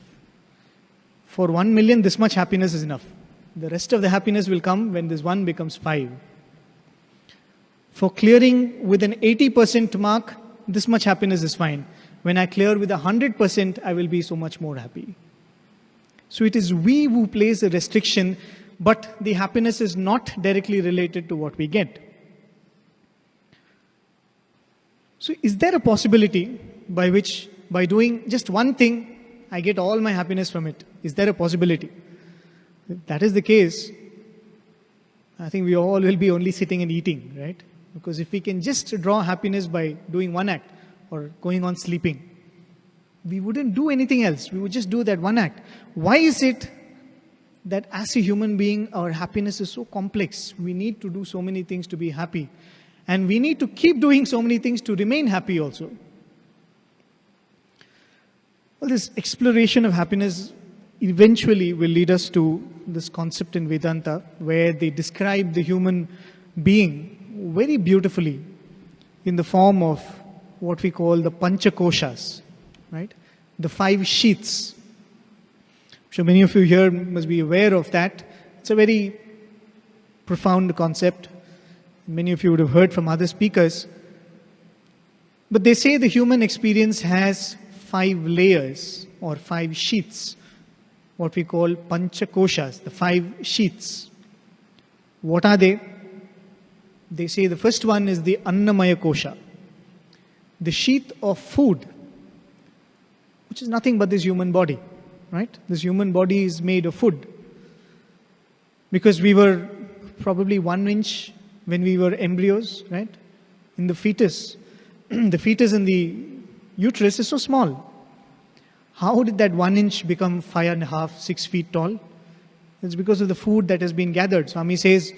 For 1 million, this much happiness is enough. The rest of the happiness will come when this 1 becomes 5. For clearing with an 80% mark, this much happiness is fine. When I clear with 100%, I will be so much more happy. So it is we who place a restriction, but the happiness is not directly related to what we get. So is there a possibility by which, by doing just one thing, I get all my happiness from it? Is there a possibility? If that is the case, I think we all will be only sitting and eating, right? Because if we can just draw happiness by doing one act or going on sleeping, we wouldn't do anything else. We would just do that one act. Why is it that as a human being, our happiness is so complex? We need to do so many things to be happy. And we need to keep doing so many things to remain happy also. Well, this exploration of happiness eventually will lead us to this concept in Vedanta where they describe the human being very beautifully in the form of what we call the Panchakoshas, right? The 5 sheaths. I'm sure many of you here must be aware of that. It's a very profound concept. Many of you would have heard from other speakers. But they say the human experience has 5 layers or 5 sheaths, what we call Panchakoshas, the 5 sheaths. What are they? They say the first one is the Annamaya Kosha, the sheath of food, which is nothing but this human body, right? This human body is made of food. Because we were probably 1 inch when we were embryos, right? In the fetus, the fetus in the uterus is so small. How did that 1 inch become 5.5, 6 feet tall? It's because of the food that has been gathered. Swami says,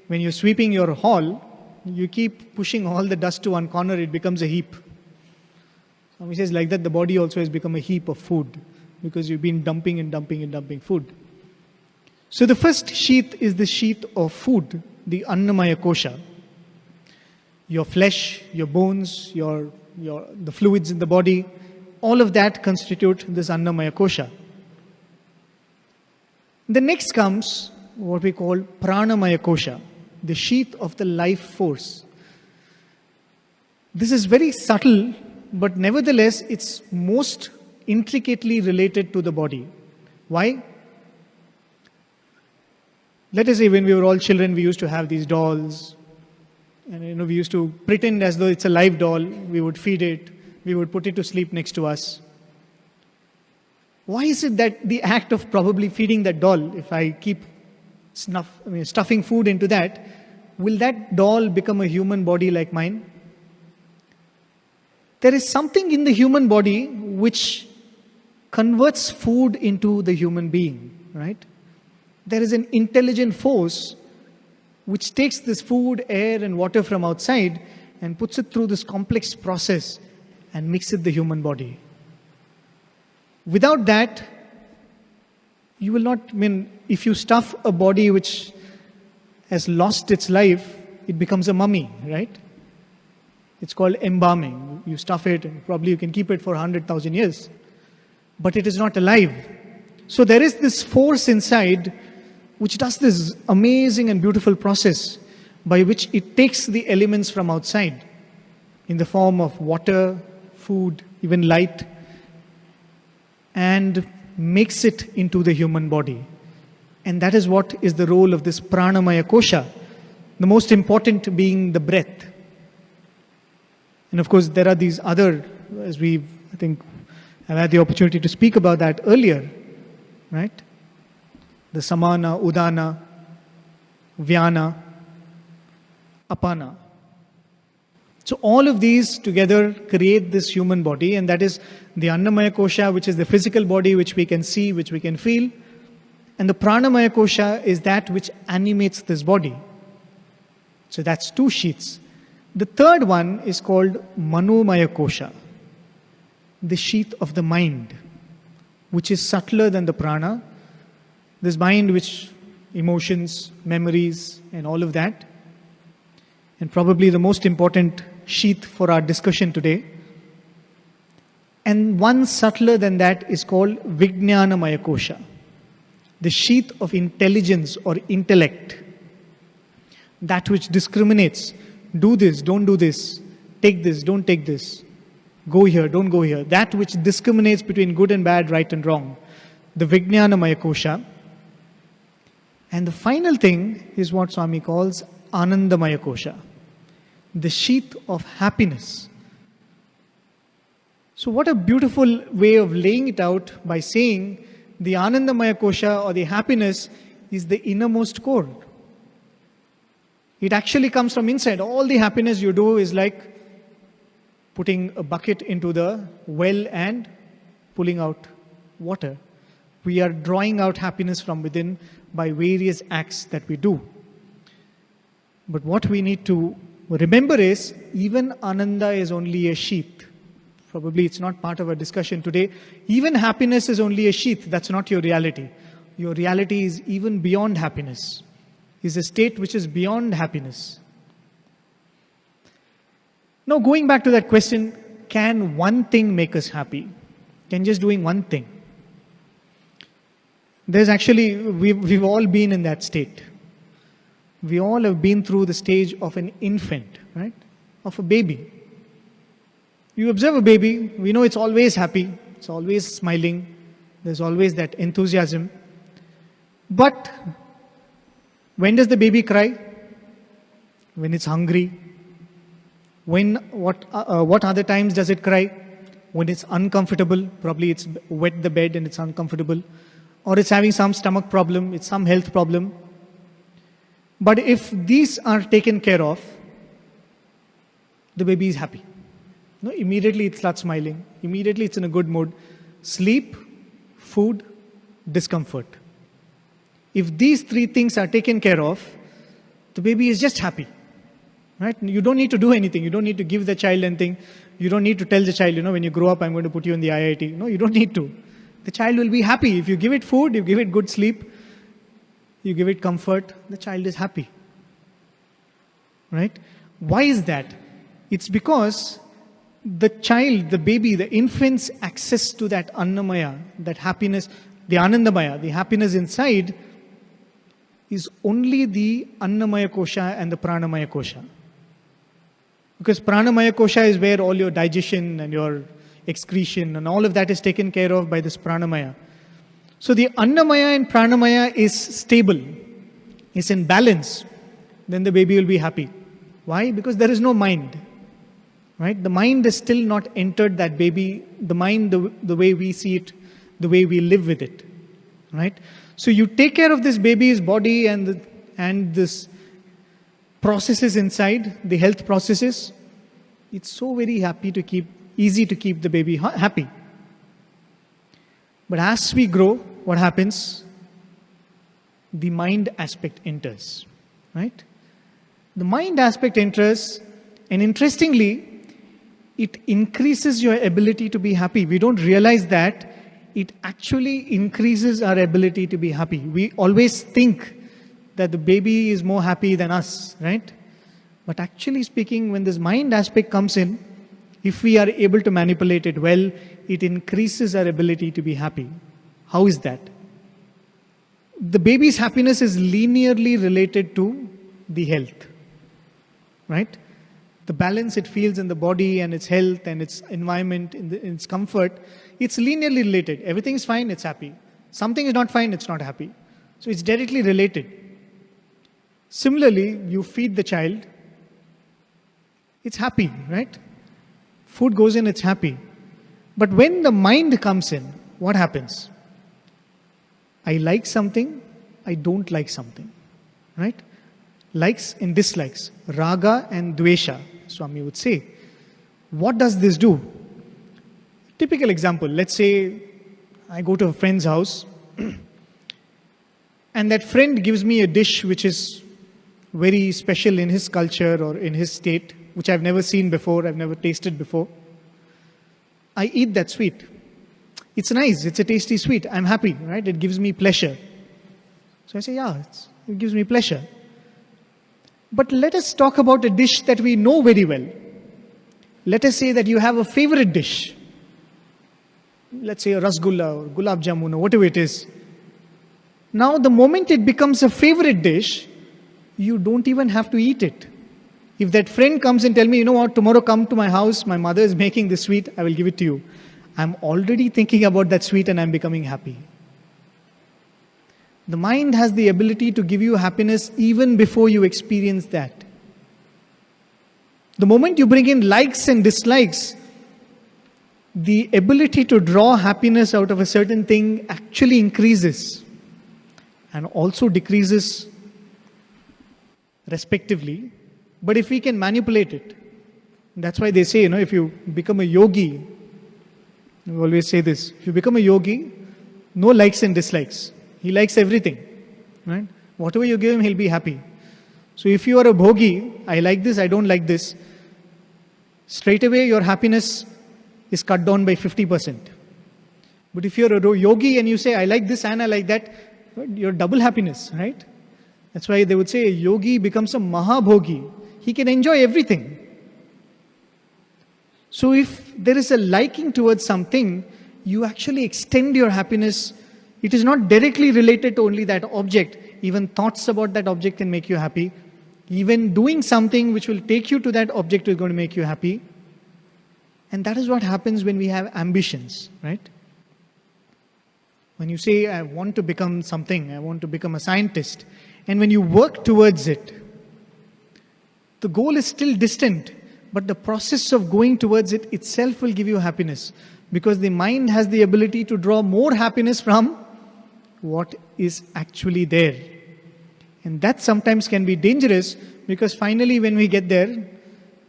when you're sweeping your hall, you keep pushing all the dust to one corner, it becomes a heap. Swami says, like that, the body also has become a heap of food because you've been dumping and dumping and dumping food. So the first sheath is the sheath of food, the Annamaya Kosha. Your flesh, your bones, the fluids in the body, all of that constitute this Annamaya Kosha. The next comes what we call Pranamaya Kosha, the sheath of the life force. This is very subtle, but nevertheless, it's most intricately related to the body. Why? Let us say when we were all children, we used to have these dolls. And we used to pretend as though it's a live doll. We would feed it. We would put it to sleep next to us. Why is it that the act of probably feeding that doll, if I keep stuffing food into that, will that doll become a human body like mine? There is something in the human body which converts food into the human being, right? There is an intelligent force which takes this food, air and water from outside and puts it through this complex process and mixes the human body. Without that, you will not, if you stuff a body which has lost its life, it becomes a mummy, right? It's called embalming. You stuff it and probably you can keep it for 100,000 years. But it is not alive. So there is this force inside which does this amazing and beautiful process by which it takes the elements from outside in the form of water, food, even light, and makes it into the human body. And that is what is the role of this pranamaya kosha, the most important being the breath. And of course, there are these other, as we, I think, have had the opportunity to speak about that earlier, right? The samana, udana, vyana, apana. So all of these together create this human body, and that is the annamaya kosha, which is the physical body which we can see, which we can feel. And the pranamaya kosha is that which animates this body. So that's two sheaths. The third one is called manomaya kosha, the sheath of the mind, which is subtler than the prana. This mind which emotions, memories, and all of that. And probably the most important sheath for our discussion today. And one subtler than that is called vijnanamaya kosha, the sheath of intelligence or intellect, that which discriminates, do this, don't do this, take this, don't take this, go here, don't go here, that which discriminates between good and bad, right and wrong, the vijnanamaya kosha. And the final thing is what Swami calls anandamaya kosha, the sheath of happiness. So what a beautiful way of laying it out by saying the anandamaya kosha or the happiness is the innermost core. It actually comes from inside. All the happiness you do is like putting a bucket into the well and pulling out water. We are drawing out happiness from within by various acts that we do. But what we need to remember is, even Ananda is only a sheath. Probably it's not part of our discussion today. Even happiness is only a sheath. That's not your reality. Your reality is even beyond happiness. Is a state which is beyond happiness. Now going back to that question, can one thing make us happy? Can just doing one thing? There's actually, we've all been in that state. We all have been through the stage of an infant, right? Of a baby. You observe a baby, we know it's always happy, it's always smiling, there's always that enthusiasm. But when does the baby cry? When it's hungry. What other times does it cry? When it's uncomfortable, probably it's wet the bed and it's uncomfortable. Or it's having some stomach problem, it's some health problem. But if these are taken care of, the baby is happy. No, immediately it starts smiling. Immediately it's in a good mood. Sleep, food, discomfort. If these three things are taken care of, the baby is just happy. Right? You don't need to do anything. You don't need to give the child anything. You don't need to tell the child, when you grow up, I'm going to put you in the IIT. No, you don't need to. The child will be happy. If you give it food, you give it good sleep, you give it comfort, the child is happy. Right? Why is that? It's because the child, the baby, the infant's access to that annamaya, that happiness, the anandamaya, the happiness inside, is only the annamaya kosha and the pranamaya kosha. Because pranamaya kosha is where all your digestion and your excretion and all of that is taken care of by this pranamaya. So the annamaya and pranamaya is stable, is in balance, then the baby will be happy. Why? Because there is no mind. Right? The mind is still not entered that baby, the mind, the way we see it, the way we live with it. Right? So you take care of this baby's body and this processes inside, the health processes. It's so very easy to keep the baby happy. But as we grow, what happens? The mind aspect enters. Right? The mind aspect enters, and interestingly, it increases your ability to be happy. We don't realize that it actually increases our ability to be happy. We always think that the baby is more happy than us, right? But actually speaking, when this mind aspect comes in, if we are able to manipulate it well, it increases our ability to be happy. How is that? the baby's happiness is linearly related to the health, right? The balance it feels in the body and its health and its environment, in its comfort, it's linearly related. Everything is fine, it's happy. Something is not fine, it's not happy. So it's directly related. Similarly, you feed the child, it's happy, right? Food goes in, it's happy. But when the mind comes in, what happens? I like something, I don't like something, right? Likes and dislikes, raga and dvesha, Swami would say. What does this do? Typical example, let's say I go to a friend's house and that friend gives me a dish which is very special in his culture or in his state, which I've never seen before, I've never tasted before. I eat that sweet. It's nice, it's a tasty sweet, I'm happy, right? It gives me pleasure. So I say, yeah, it gives me pleasure. But let us talk about a dish that we know very well. Let us say that you have a favorite dish. Let's say a rasgulla or gulab jamun or whatever it is. Now the moment it becomes a favorite dish, you don't even have to eat it. If that friend comes and tell me, you know what, tomorrow come to my house, my mother is making this sweet, I will give it to you. I'm already thinking about that sweet and I'm becoming happy. The mind has the ability to give you happiness even before you experience that. The moment you bring in likes and dislikes, the ability to draw happiness out of a certain thing actually increases and also decreases respectively. But if we can manipulate it, that's why they say, if you become a yogi, we always say this, if you become a yogi, no likes and dislikes. He likes everything, right? Whatever you give him, he'll be happy. So if you are a bhogi, I like this, I don't like this, straight away your happiness is cut down by 50%. But if you're a yogi and you say, I like this and I like that, you're double happiness, right? That's why they would say a yogi becomes a mahabhogi. He can enjoy everything. So if there is a liking towards something, you actually extend your happiness. It is not directly related to only that object. Even thoughts about that object can make you happy. Even doing something which will take you to that object is going to make you happy. And that is what happens when we have ambitions, right? When you say, I want to become something, I want to become a scientist, and when you work towards it, the goal is still distant, but the process of going towards it itself will give you happiness, because the mind has the ability to draw more happiness from what is actually there. And that sometimes can be dangerous, because finally when we get there,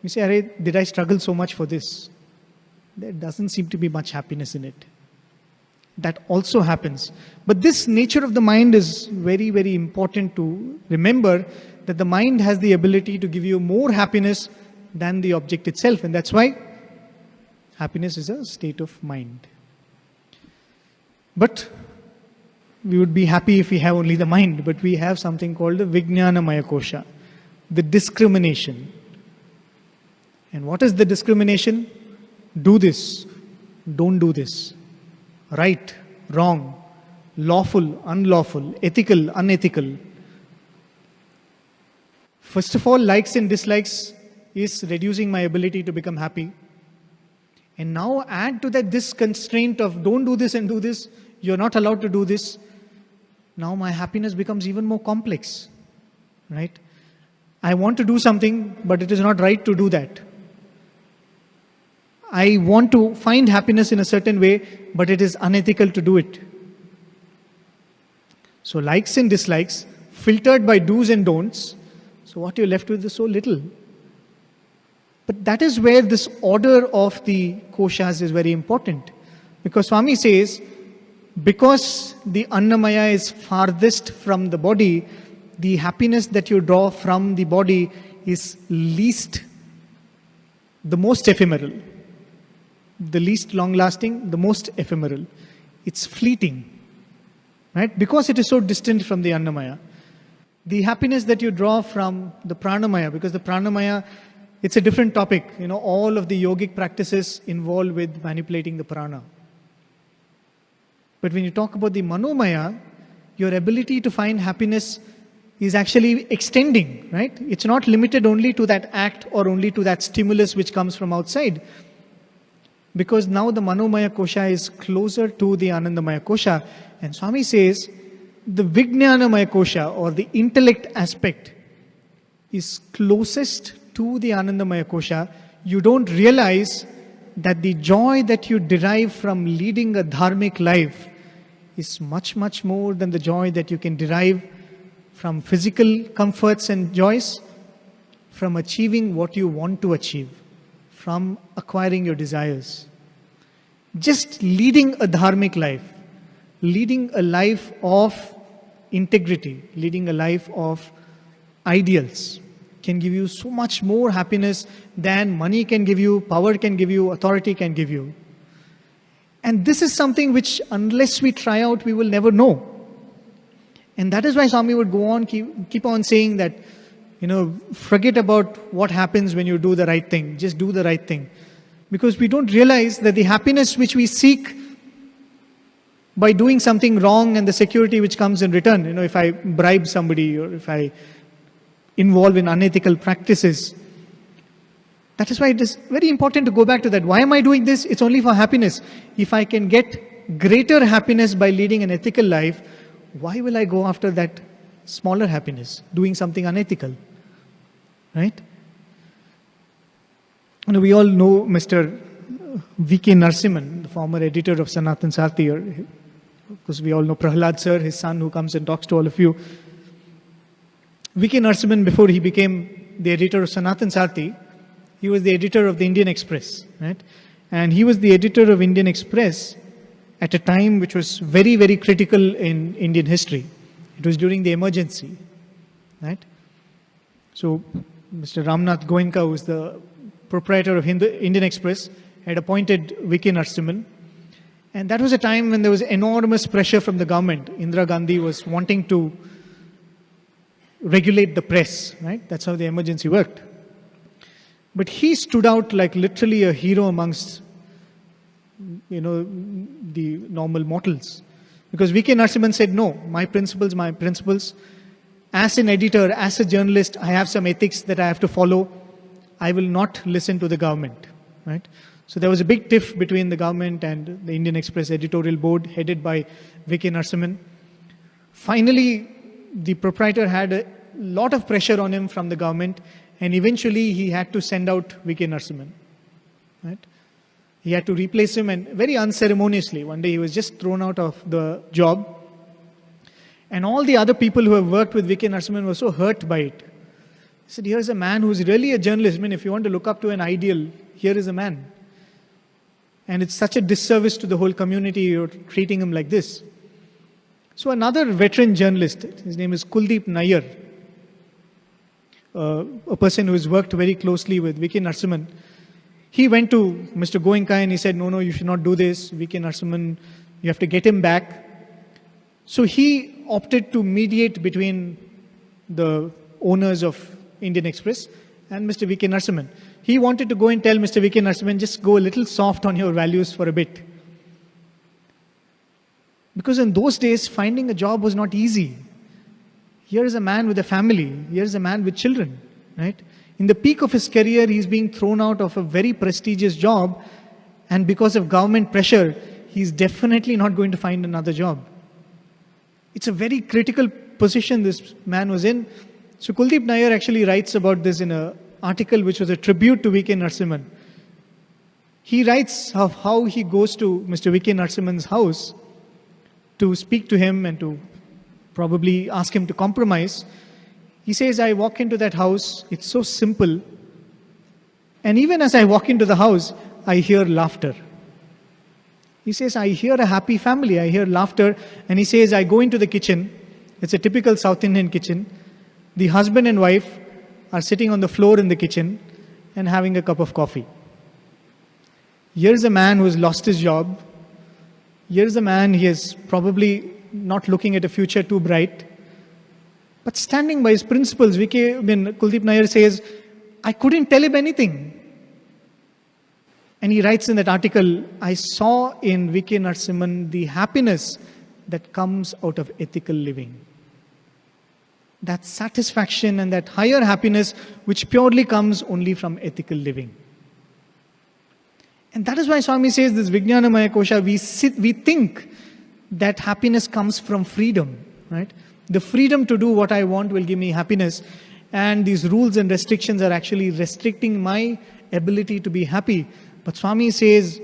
we say, Arey, did I struggle so much for this? There doesn't seem to be much happiness in it. That also happens. But this nature of the mind is very, very important to remember, that the mind has the ability to give you more happiness than the object itself. And that's why happiness is a state of mind. But we would be happy if we have only the mind. But we have something called the Vijnanamaya Kosha, the discrimination. And what is the discrimination? Do this, don't do this. Right, wrong, lawful, unlawful, ethical, unethical. First of all, likes and dislikes is reducing my ability to become happy. And now add to that this constraint of don't do this and do this, you're not allowed to do this. Now my happiness becomes even more complex, right? I want to do something, but it is not right to do that. I want to find happiness in a certain way, but it is unethical to do it. So likes and dislikes, filtered by do's and don'ts. So what you're left with is so little. But that is where this order of the koshas is very important. Because Swami says, because the Annamaya is farthest from the body, the happiness that you draw from the body is the most ephemeral. The least long-lasting, the most ephemeral. It's fleeting, right? Because it is so distant from the Annamaya. The happiness that you draw from the Pranamaya, because the Pranamaya, it's a different topic. All of the yogic practices involved with manipulating the prana. But when you talk about the Manomaya, your ability to find happiness is actually extending, right? It's not limited only to that act or only to that stimulus which comes from outside. Because now the Manomaya Kosha is closer to the Anandamaya Kosha. And Swami says, the Vijnanamaya Kosha or the intellect aspect is closest to the Anandamaya Kosha. You don't realize that the joy that you derive from leading a dharmic life is much, much more than the joy that you can derive from physical comforts and joys, from achieving what you want to achieve, from acquiring your desires. Just leading a dharmic life, leading a life of integrity, leading a life of ideals can give you so much more happiness than money can give you, power can give you, authority can give you. And this is something which unless we try out, we will never know. And that is why Swami would go on, keep on saying that, forget about what happens when you do the right thing. Just do the right thing. Because we don't realize that the happiness which we seek by doing something wrong and the security which comes in return, if I bribe somebody or if I involve in unethical practices, that is why it is very important to go back to that. Why am I doing this? It's only for happiness. If I can get greater happiness by leading an ethical life, why will I go after that smaller happiness, doing something unethical? Right? We all know Mr. V.K. Narasimhan, the former editor of Sanatan Sarthi, because we all know Prahlad sir, his son who comes and talks to all of you. V.K. Narasimhan, before he became the editor of Sanatan Sarthi, he was the editor of the Indian Express. Right? And he was the editor of Indian Express at a time which was very, very critical in Indian history. It was during the emergency. Right? So, Mr. Ramnath Goenka, who was the proprietor of Indian Express, had appointed V.K. Narasimhan. And that was a time when there was enormous pressure from the government. Indira Gandhi was wanting to regulate the press, right? That's how the emergency worked. But he stood out like literally a hero amongst, the normal mortals. Because V.K. Narasimhan said, no, my principles. As an editor, as a journalist, I have some ethics that I have to follow. I will not listen to the government, right? So there was a big tiff between the government and the Indian Express editorial board headed by V.K. Narasimhan. Finally, the proprietor had a lot of pressure on him from the government, and eventually he had to send out V.K. Narasimhan, right? He had to replace him, and very unceremoniously, one day he was just thrown out of the job. And all the other people who have worked with V.K. Narasimhan were so hurt by it. He said, here's a man who's really a journalist. I mean, if you want to look up to an ideal, here is a man. And it's such a disservice to the whole community, you're treating him like this. So another veteran journalist, his name is Kuldeep Nayyar, a person who has worked very closely with V.K. Narasimhan. He went to Mr. Goenka and he said, no, you should not do this. V.K. Narasimhan, you have to get him back. So he opted to mediate between the owners of Indian Express and Mr. V.K. Narasimhan. He wanted to go and tell Mr. V.K. Narasimhan, just go a little soft on your values for a bit. Because in those days, finding a job was not easy. Here is a man with a family. Here is a man with children. Right? In the peak of his career, he's being thrown out of a very prestigious job. And because of government pressure, he's definitely not going to find another job. It's a very critical position this man was in. So Kuldeep Nayyar actually writes about this in an article which was a tribute to V.K. Narasimhan. He writes of how he goes to Mr. V.K. Narasimhan's house to speak to him and to probably ask him to compromise. He says, I walk into that house, it's so simple. And even as I walk into the house, I hear laughter. He says, I hear a happy family, I hear laughter. And he says, I go into the kitchen. It's a typical South Indian kitchen. The husband and wife are sitting on the floor in the kitchen and having a cup of coffee. Here's a man who has lost his job. Here's a man, he is probably not looking at a future too bright. But standing by his principles, Kuldeep Nayyar says, I couldn't tell him anything. And he writes in that article, I saw in V.K. Narasimhan the happiness that comes out of ethical living. That satisfaction and that higher happiness which purely comes only from ethical living. And that is why Swami says this Vijnanamaya Kosha, we think that happiness comes from freedom, right? The freedom to do what I want will give me happiness, and these rules and restrictions are actually restricting my ability to be happy. But Swami says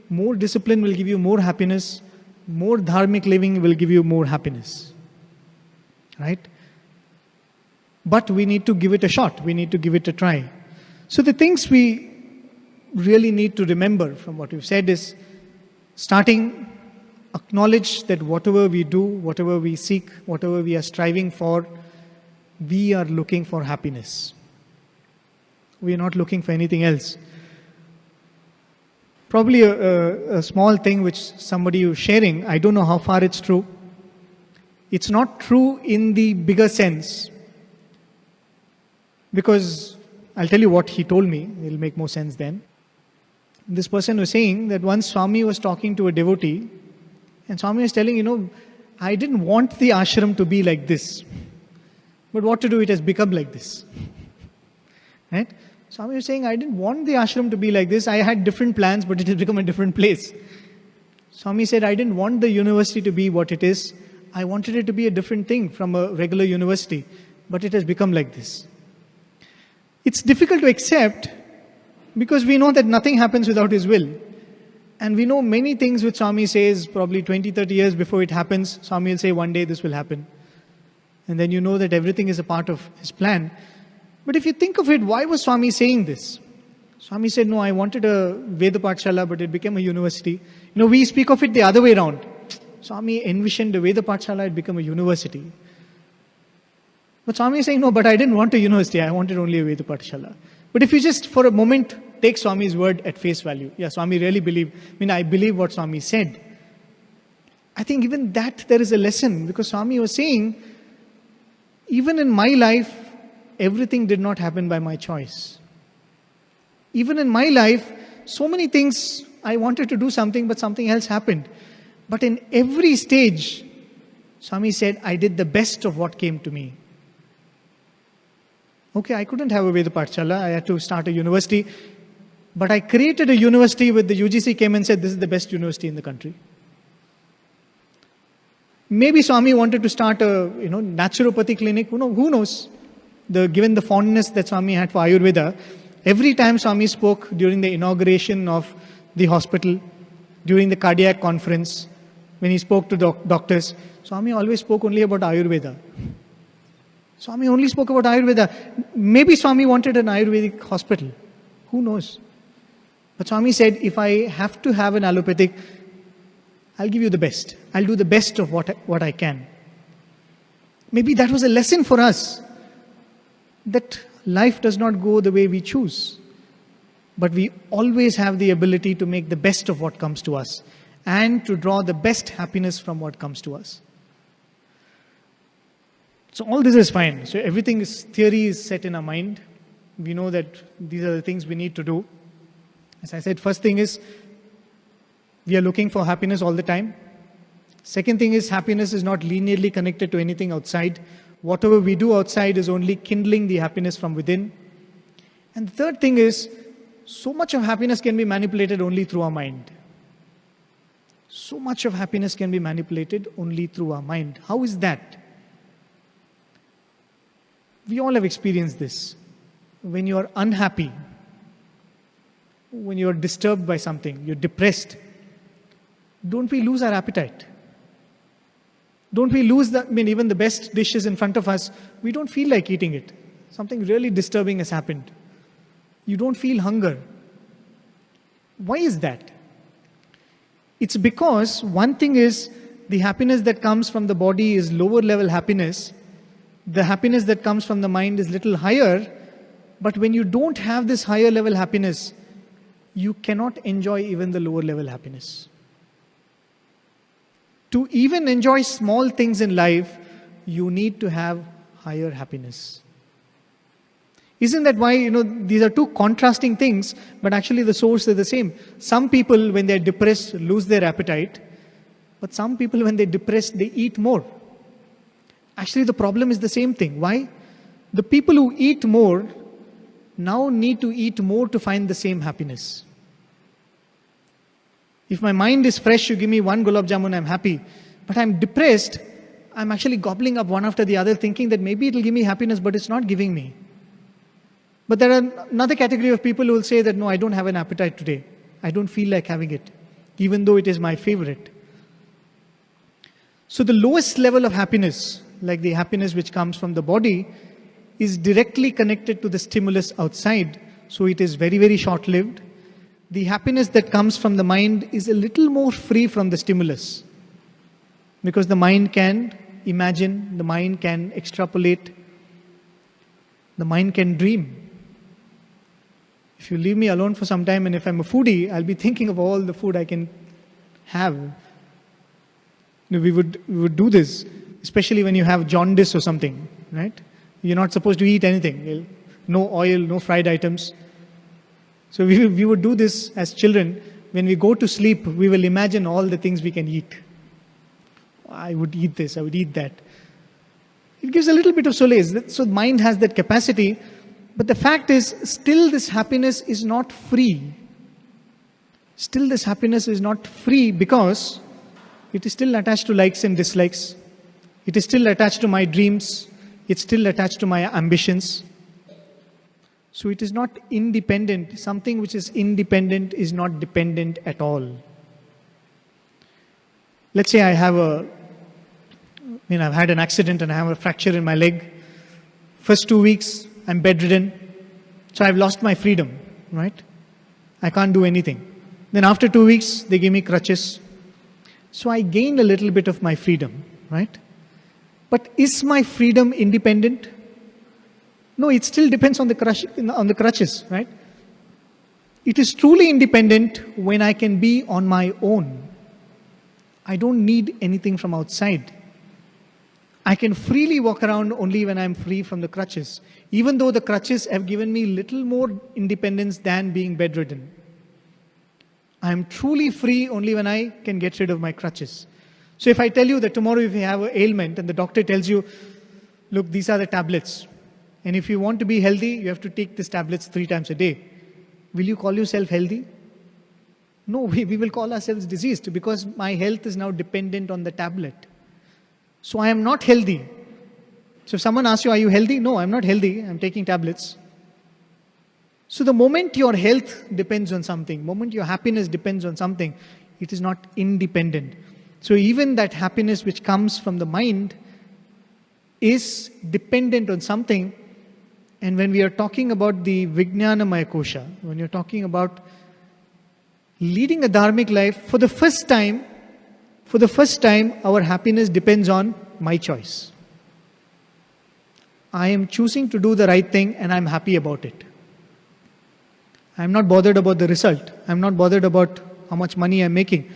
more discipline will give you more happiness, more dharmic living will give you more happiness, right? But we need to give it a shot, we need to give it a try. So the things we really need to remember from what we've said is, starting, acknowledge that whatever we do, whatever we seek, whatever we are striving for, we are looking for happiness. We are not looking for anything else. Probably a small thing which somebody is sharing, I don't know how far it's true. It's not true in the bigger sense. Because I'll tell you what he told me, it'll make more sense then. This person was saying that once Swami was talking to a devotee, and Swami was telling, I didn't want the ashram to be like this. But what to do, it has become like this. Right? Swami was saying, I didn't want the ashram to be like this. I had different plans, but it has become a different place. Swami said, I didn't want the university to be what it is. I wanted it to be a different thing from a regular university. But it has become like this. It's difficult to accept because we know that nothing happens without His will. And we know many things which Swami says probably 20, 30 years before it happens. Swami will say, one day this will happen. And then you know that everything is a part of His plan. But if you think of it, why was Swami saying this? Swami said, no, I wanted a Veda Pathshala, but it became a university. We speak of it the other way around. Swami envisioned a Veda Pathshala, it became a university. But Swami is saying, no, but I didn't want a university, I wanted only a Veda Pathshala. But if you just for a moment take Swami's word at face value, yeah, Swami really believed, I believe what Swami said. I think even that there is a lesson, because Swami was saying, even in my life, everything did not happen by my choice. Even in my life, so many things, I wanted to do something, but something else happened. But in every stage, Swami said, I did the best of what came to me. Okay, I couldn't have a Veda Pathshala, I had to start a university. But I created a university where the UGC came and said, this is the best university in the country. Maybe Swami wanted to start a naturopathy clinic, who knows? Given the fondness that Swami had for Ayurveda, every time Swami spoke during the inauguration of the hospital, during the cardiac conference, when he spoke to doctors, Swami always spoke only about Ayurveda. Swami only spoke about Ayurveda. Maybe Swami wanted an Ayurvedic hospital. Who knows? But Swami said, if I have to have an allopathic, I'll give you the best. I'll do the best of what I can. Maybe that was a lesson for us. That life does not go the way we choose. But we always have the ability to make the best of what comes to us. And to draw the best happiness from what comes to us. So all this is fine. So everything is, theory is set in our mind. We know that these are the things we need to do. As I said, first thing is, we are looking for happiness all the time. Second thing is, happiness is not linearly connected to anything outside. Whatever we do outside is only kindling the happiness from within. And the third thing is, so much of happiness can be manipulated only through our mind. So much of happiness can be manipulated only through our mind. How is that? We all have experienced this. When you are unhappy, when you are disturbed by something, you're depressed, don't we lose our appetite? Don't we lose even the best dishes in front of us, we don't feel like eating it. Something really disturbing has happened. You don't feel hunger. Why is that? It's because one thing is, the happiness that comes from the body is lower level happiness. The happiness that comes from the mind is little higher. But when you don't have this higher level happiness, you cannot enjoy even the lower level happiness. To even enjoy small things in life, you need to have higher happiness. Isn't that why, these are two contrasting things, but actually the source is the same. Some people, when they're depressed, lose their appetite. But some people, when they're depressed, they eat more. Actually, the problem is the same thing. Why? The people who eat more now need to eat more to find the same happiness. If my mind is fresh, you give me one gulab jamun, I'm happy. But I'm depressed, I'm actually gobbling up one after the other, thinking that maybe it'll give me happiness, but it's not giving me. But there are another category of people who will say that, no, I don't have an appetite today. I don't feel like having it, even though it is my favorite. So the lowest level of happiness, like the happiness which comes from the body, is directly connected to the stimulus outside. So it is very, very short-lived. The happiness that comes from the mind is a little more free from the stimulus, because the mind can imagine, the mind can extrapolate, the mind can dream. If you leave me alone for some time, and if I'm a foodie, I'll be thinking of all the food I can have. We would do this, especially when you have jaundice or something, right? You're not supposed to eat anything. No oil, no fried items. So we would do this as children. When we go to sleep, we will imagine all the things we can eat. I would eat this, I would eat that. It gives a little bit of solace. So mind has that capacity. But the fact is, still this happiness is not free. Still this happiness is not free because it is still attached to likes and dislikes. It is still attached to my dreams. It's still attached to my ambitions. So it is not independent. Something which is independent is not dependent at all. Let's say I've had an accident and I have a fracture in my leg. First 2 weeks, I'm bedridden. So I've lost my freedom, right? I can't do anything. Then after 2 weeks, they give me crutches. So I gained a little bit of my freedom, right? But is my freedom independent? No, it still depends on the crutches, right? It is truly independent when I can be on my own. I don't need anything from outside. I can freely walk around only when I'm free from the crutches, even though the crutches have given me little more independence than being bedridden. I am truly free only when I can get rid of my crutches. So if I tell you that tomorrow if you have an ailment and the doctor tells you, look, these are the tablets, and if you want to be healthy, you have to take these tablets 3 times a day. Will you call yourself healthy? No, we will call ourselves diseased because my health is now dependent on the tablet. So I am not healthy. So if someone asks you, are you healthy? No, I'm not healthy. I'm taking tablets. So the moment your health depends on something, moment your happiness depends on something, it is not independent. So even that happiness which comes from the mind is dependent on something. And when we are talking about the Vijnanamaya Kosha, when you're talking about leading a dharmic life, for the first time, our happiness depends on my choice. I am choosing to do the right thing and I'm happy about it. I'm not bothered about the result. I'm not bothered about how much money I'm making.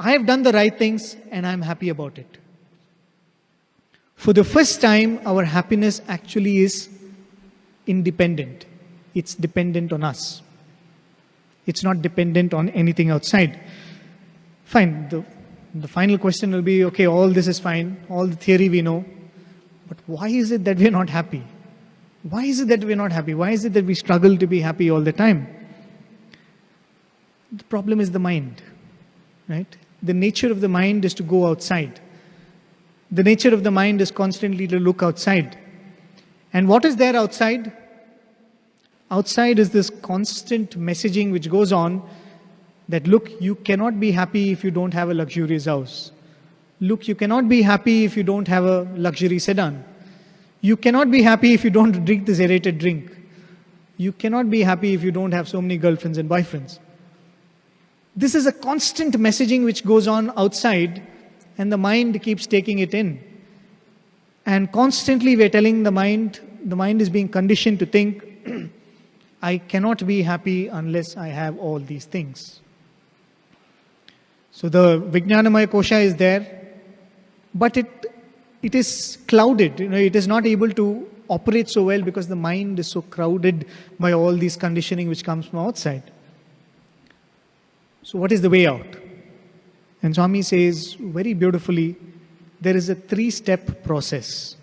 I have done the right things and I'm happy about it. For the first time, our happiness actually is independent. It's dependent on us. It's not dependent on anything outside. Fine. The final question will be, okay, all this is fine. All the theory we know. But why is it that we're not happy? Why is it that we're not happy? Why is it that we struggle to be happy all the time? The problem is the mind, right? The nature of the mind is to go outside. The nature of the mind is constantly to look outside. And what is there outside? Outside is this constant messaging which goes on that, look, you cannot be happy if you don't have a luxurious house. Look, you cannot be happy if you don't have a luxury sedan. You cannot be happy if you don't drink this aerated drink. You cannot be happy if you don't have so many girlfriends and boyfriends. This is a constant messaging which goes on outside, and the mind keeps taking it in. And constantly we're telling the mind is being conditioned to think, I cannot be happy unless I have all these things. So the Vijnanamaya Kosha is there, but it is clouded. It is not able to operate so well because the mind is so crowded by all these conditioning which comes from outside. So what is the way out? And Swami says very beautifully, there is a 3-step process.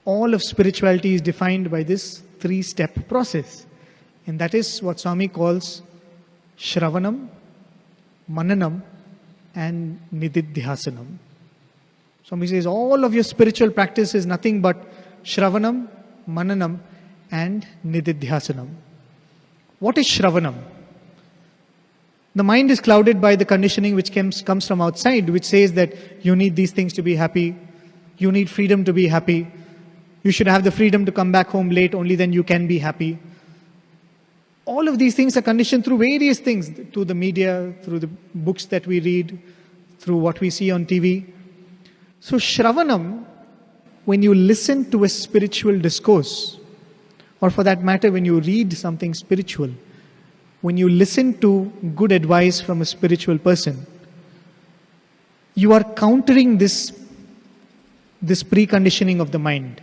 All of spirituality is defined by this 3-step process. And that is what Swami calls Shravanam, Mananam, and Nididhyasanam. Swami says all of your spiritual practice is nothing but Shravanam, Mananam, and Nididhyasanam. What is Shravanam? The mind is clouded by the conditioning which comes from outside, which says that you need these things to be happy, you need freedom to be happy, you should have the freedom to come back home late, only then you can be happy. All of these things are conditioned through various things, through the media, through the books that we read, through what we see on TV. So Shravanam, when you listen to a spiritual discourse, or for that matter, when you read something spiritual, when you listen to good advice from a spiritual person, you are countering this preconditioning of the mind.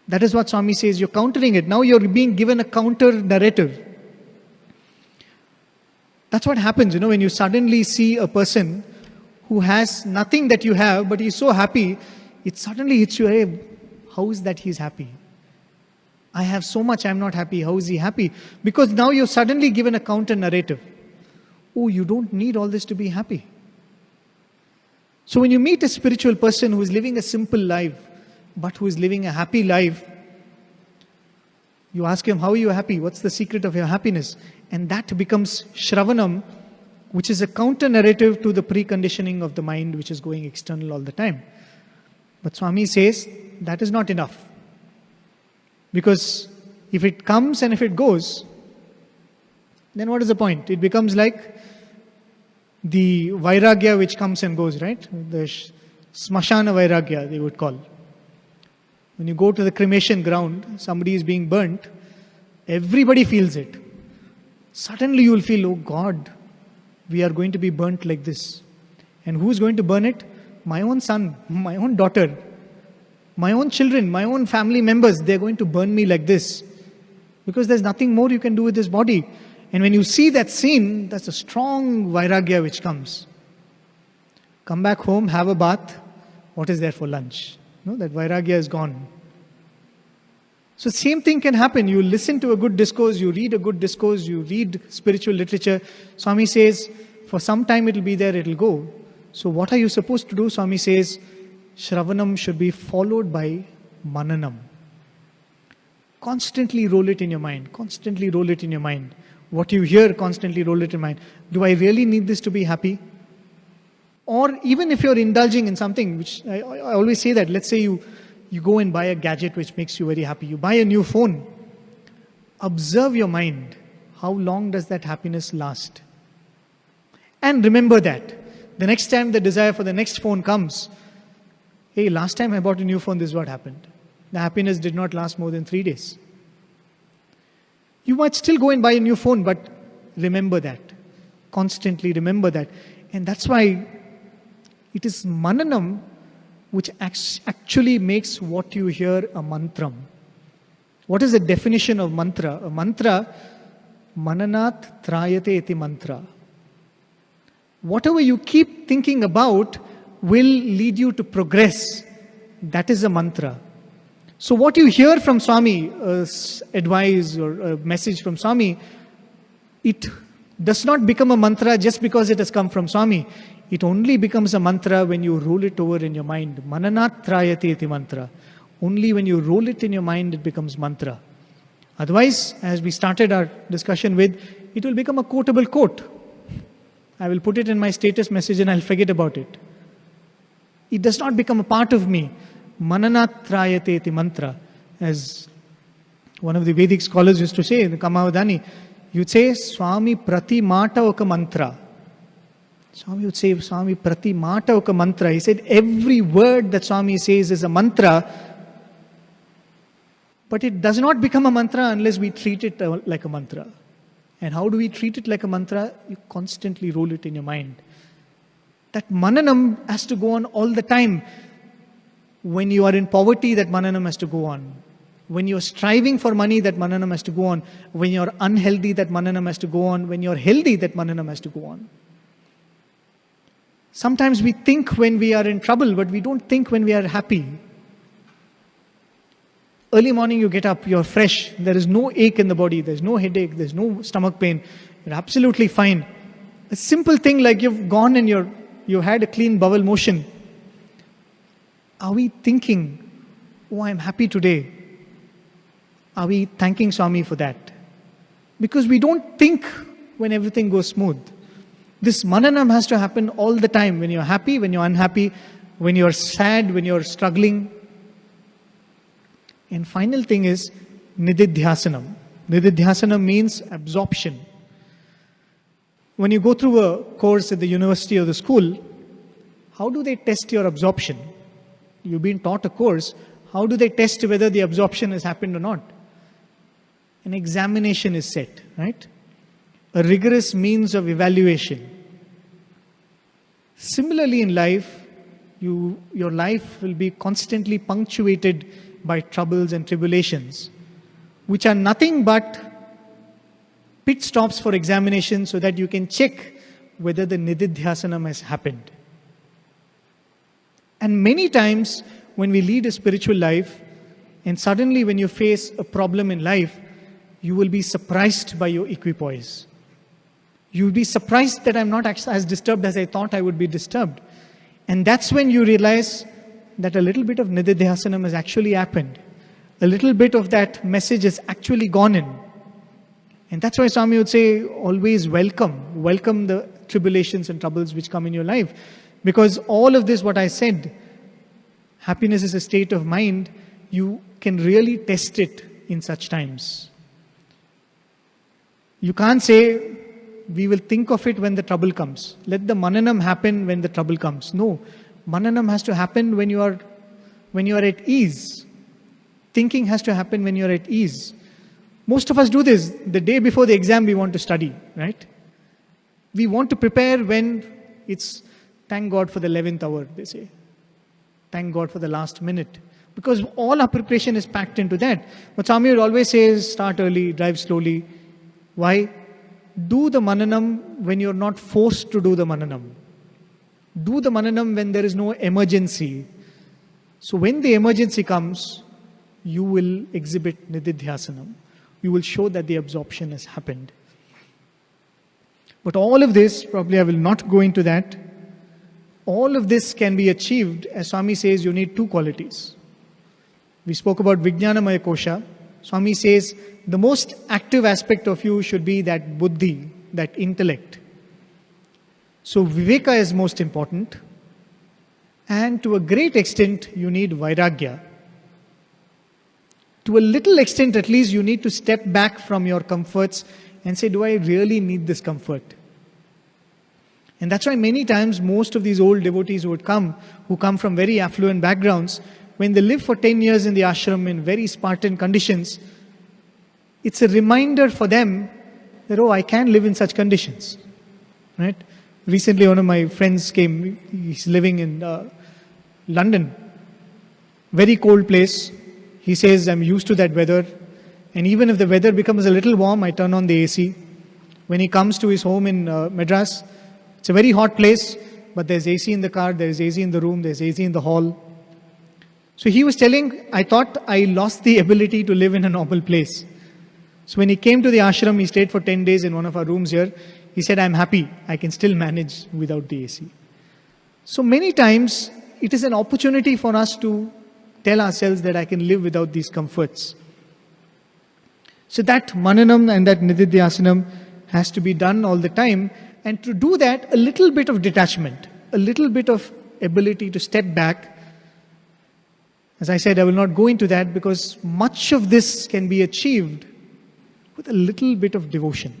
That is what Swami says, you're countering it. Now you're being given a counter narrative. That's what happens, when you suddenly see a person who has nothing that you have, but he's so happy, it suddenly hits you, hey, how is that he's happy? I have so much, I'm not happy. How is he happy? Because now you're suddenly given a counter narrative. Oh, you don't need all this to be happy. So when you meet a spiritual person who is living a simple life, but who is living a happy life, you ask him, how are you happy? What's the secret of your happiness? And that becomes Shravanam, which is a counter narrative to the preconditioning of the mind, which is going external all the time. But Swami says that is not enough. Because if it comes and if it goes, then what is the point? It becomes like the Vairagya which comes and goes, right? The Smashana Vairagya, they would call. When you go to the cremation ground, somebody is being burnt, everybody feels it. Suddenly you will feel, oh God, we are going to be burnt like this. And who is going to burn it? My own son, my own daughter, my own children, my own family members, they're going to burn me like this. Because there's nothing more you can do with this body. And when you see that scene, that's a strong Vairagya which comes. Come back home, have a bath. What is there for lunch? No, that Vairagya is gone. So same thing can happen. You listen to a good discourse, you read a good discourse, you read spiritual literature. Swami says, for some time it will be there, it will go. So what are you supposed to do? Swami says, Shravanam should be followed by Mananam. Constantly roll it in your mind. Constantly roll it in your mind. What you hear, constantly roll it in mind. Do I really need this to be happy? Or even if you're indulging in something, which I always say that, let's say you go and buy a gadget which makes you very happy. You buy a new phone. Observe your mind. How long does that happiness last? And remember that. The next time the desire for the next phone comes, hey, last time I bought a new phone, this is what happened. The happiness did not last more than 3 days. You might still go and buy a new phone, but remember that. Constantly remember that. And that's why it is Mananam which actually makes what you hear a mantram. What is the definition of mantra? A mantra, mananat trayate iti mantra. Whatever you keep thinking about will lead you to progress. That is a mantra. So what you hear from Swami, advice or a message from Swami, it does not become a mantra just because it has come from Swami. It only becomes a mantra when you roll it over in your mind. Mananat trayate iti mantra. Only when you roll it in your mind, it becomes mantra. Otherwise, as we started our discussion with, it will become a quotable quote. I will put it in my status message and I'll forget about it. It does not become a part of me. Mananat trayate iti mantra. As one of the Vedic scholars used to say, in the Kamavadani, you'd say, Swami prati mata oka mantra. Swami would say, Swami prati mata oka mantra. He said, every word that Swami says is a mantra, but it does not become a mantra unless we treat it like a mantra. And how do we treat it like a mantra? You constantly roll it in your mind. That mananam has to go on all the time. When you are in poverty, that mananam has to go on. When you are striving for money, that mananam has to go on. When you are unhealthy, that mananam has to go on. When you are healthy, that mananam has to go on. Sometimes we think when we are in trouble, but we don't think when we are happy. Early morning you get up, you're fresh, there is no ache in the body, there's no headache, there's no stomach pain, you're absolutely fine. A simple thing like you've gone and you had a clean bowel motion. Are we thinking, oh, I'm happy today? Are we thanking Swami for that? Because we don't think when everything goes smooth. This mananam has to happen all the time, when you're happy, when you're unhappy, when you're sad, when you're struggling. And final thing is nididhyasanam. Nididhyasanam means absorption. When you go through a course at the university or the school, how do they test your absorption? You've been taught a course, how do they test whether the absorption has happened or not? An examination is set, right? A rigorous means of evaluation. Similarly in life, your life will be constantly punctuated by troubles and tribulations, which are nothing but pit stops for examination so that you can check whether the nididhyasanam has happened. And many times when we lead a spiritual life, and suddenly when you face a problem in life, you will be surprised by your equipoise. You'll be surprised that I'm not as disturbed as I thought I would be disturbed. And that's when you realize that a little bit of nididhyasanam has actually happened. A little bit of that message has actually gone in. And that's why Swami would say, always welcome the tribulations and troubles which come in your life. Because all of this, what I said, happiness is a state of mind, you can really test it in such times. You can't say, we will think of it when the trouble comes. Let the mananam happen when the trouble comes. No, mananam has to happen when you are at ease. Thinking has to happen when you are at ease. Most of us do this. The day before the exam, we want to study, right? We want to prepare when it's, thank God for the 11th hour, they say. Thank God for the last minute. Because all our preparation is packed into that. But Swami would always say, start early, drive slowly. Why? Do the mananam when you're not forced to do the mananam. Do the mananam when there is no emergency. So when the emergency comes, you will exhibit nididhyasanam. You will show that the absorption has happened. But all of this, probably I will not go into that. All of this can be achieved, as Swami says, you need two qualities. We spoke about Vijnanamaya Kosha. Swami says, the most active aspect of you should be that buddhi, that intellect. So viveka is most important. And to a great extent, you need vairagya. To a little extent, at least, you need to step back from your comforts and say, do I really need this comfort? And that's why many times, most of these old devotees who come from very affluent backgrounds, when they live for 10 years in the ashram in very Spartan conditions, it's a reminder for them that, oh, I can live in such conditions. Right? Recently, one of my friends came, he's living in London, very cold place. He says, I'm used to that weather. And even if the weather becomes a little warm, I turn on the AC. When he comes to his home in Madras, it's a very hot place, but there's AC in the car, there's AC in the room, there's AC in the hall. So he was telling, I thought I lost the ability to live in a normal place. So when he came to the ashram, he stayed for 10 days in one of our rooms here. He said, I'm happy, I can still manage without the AC. So many times, it is an opportunity for us to tell ourselves that I can live without these comforts. So that mananam and that nididhyasanam has to be done all the time. And to do that, a little bit of detachment, a little bit of ability to step back. As I said, I will not go into that because much of this can be achieved with a little bit of devotion,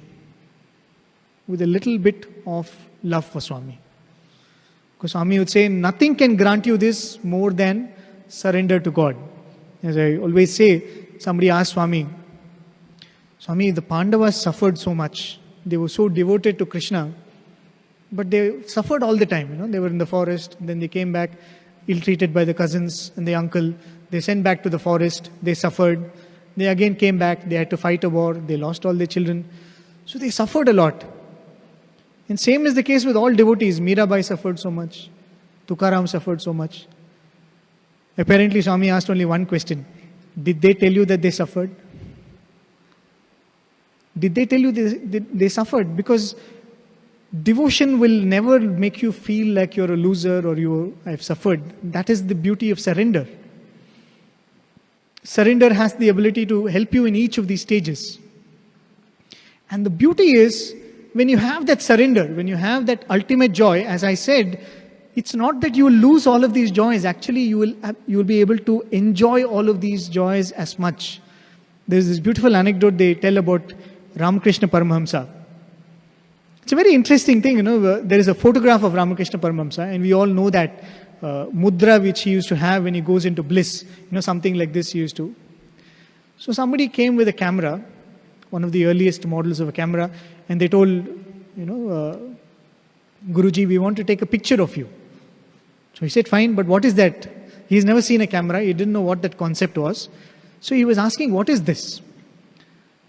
with a little bit of love for Swami. Because Swami would say, nothing can grant you this more than surrender to God. As I always say, somebody asked Swami, the Pandavas suffered so much. They were so devoted to Krishna, but they suffered all the time. They were in the forest, then they came back, ill-treated by the cousins and the uncle. They sent back to the forest, they suffered. They again came back, they had to fight a war, they lost all their children. So they suffered a lot. And same is the case with all devotees. Mirabai suffered so much. Tukaram suffered so much. Apparently, Swami asked only one question. Did they tell you that they suffered? Did they tell you they suffered? Because devotion will never make you feel like you're a loser or you have suffered. That is the beauty of surrender. Surrender has the ability to help you in each of these stages. And the beauty is, when you have that surrender, when you have that ultimate joy, as I said, it's not that you will lose all of these joys. Actually, you will be able to enjoy all of these joys as much. There's this beautiful anecdote they tell about Ramakrishna Paramahamsa. It's a very interesting thing, there is a photograph of Ramakrishna Paramahamsa, and we all know that mudra which he used to have when he goes into bliss, something like this he used to. So somebody came with a camera, one of the earliest models of a camera, and they told, Guruji, we want to take a picture of you. So he said, fine, but what is that? He's never seen a camera, he didn't know what that concept was. So he was asking, what is this?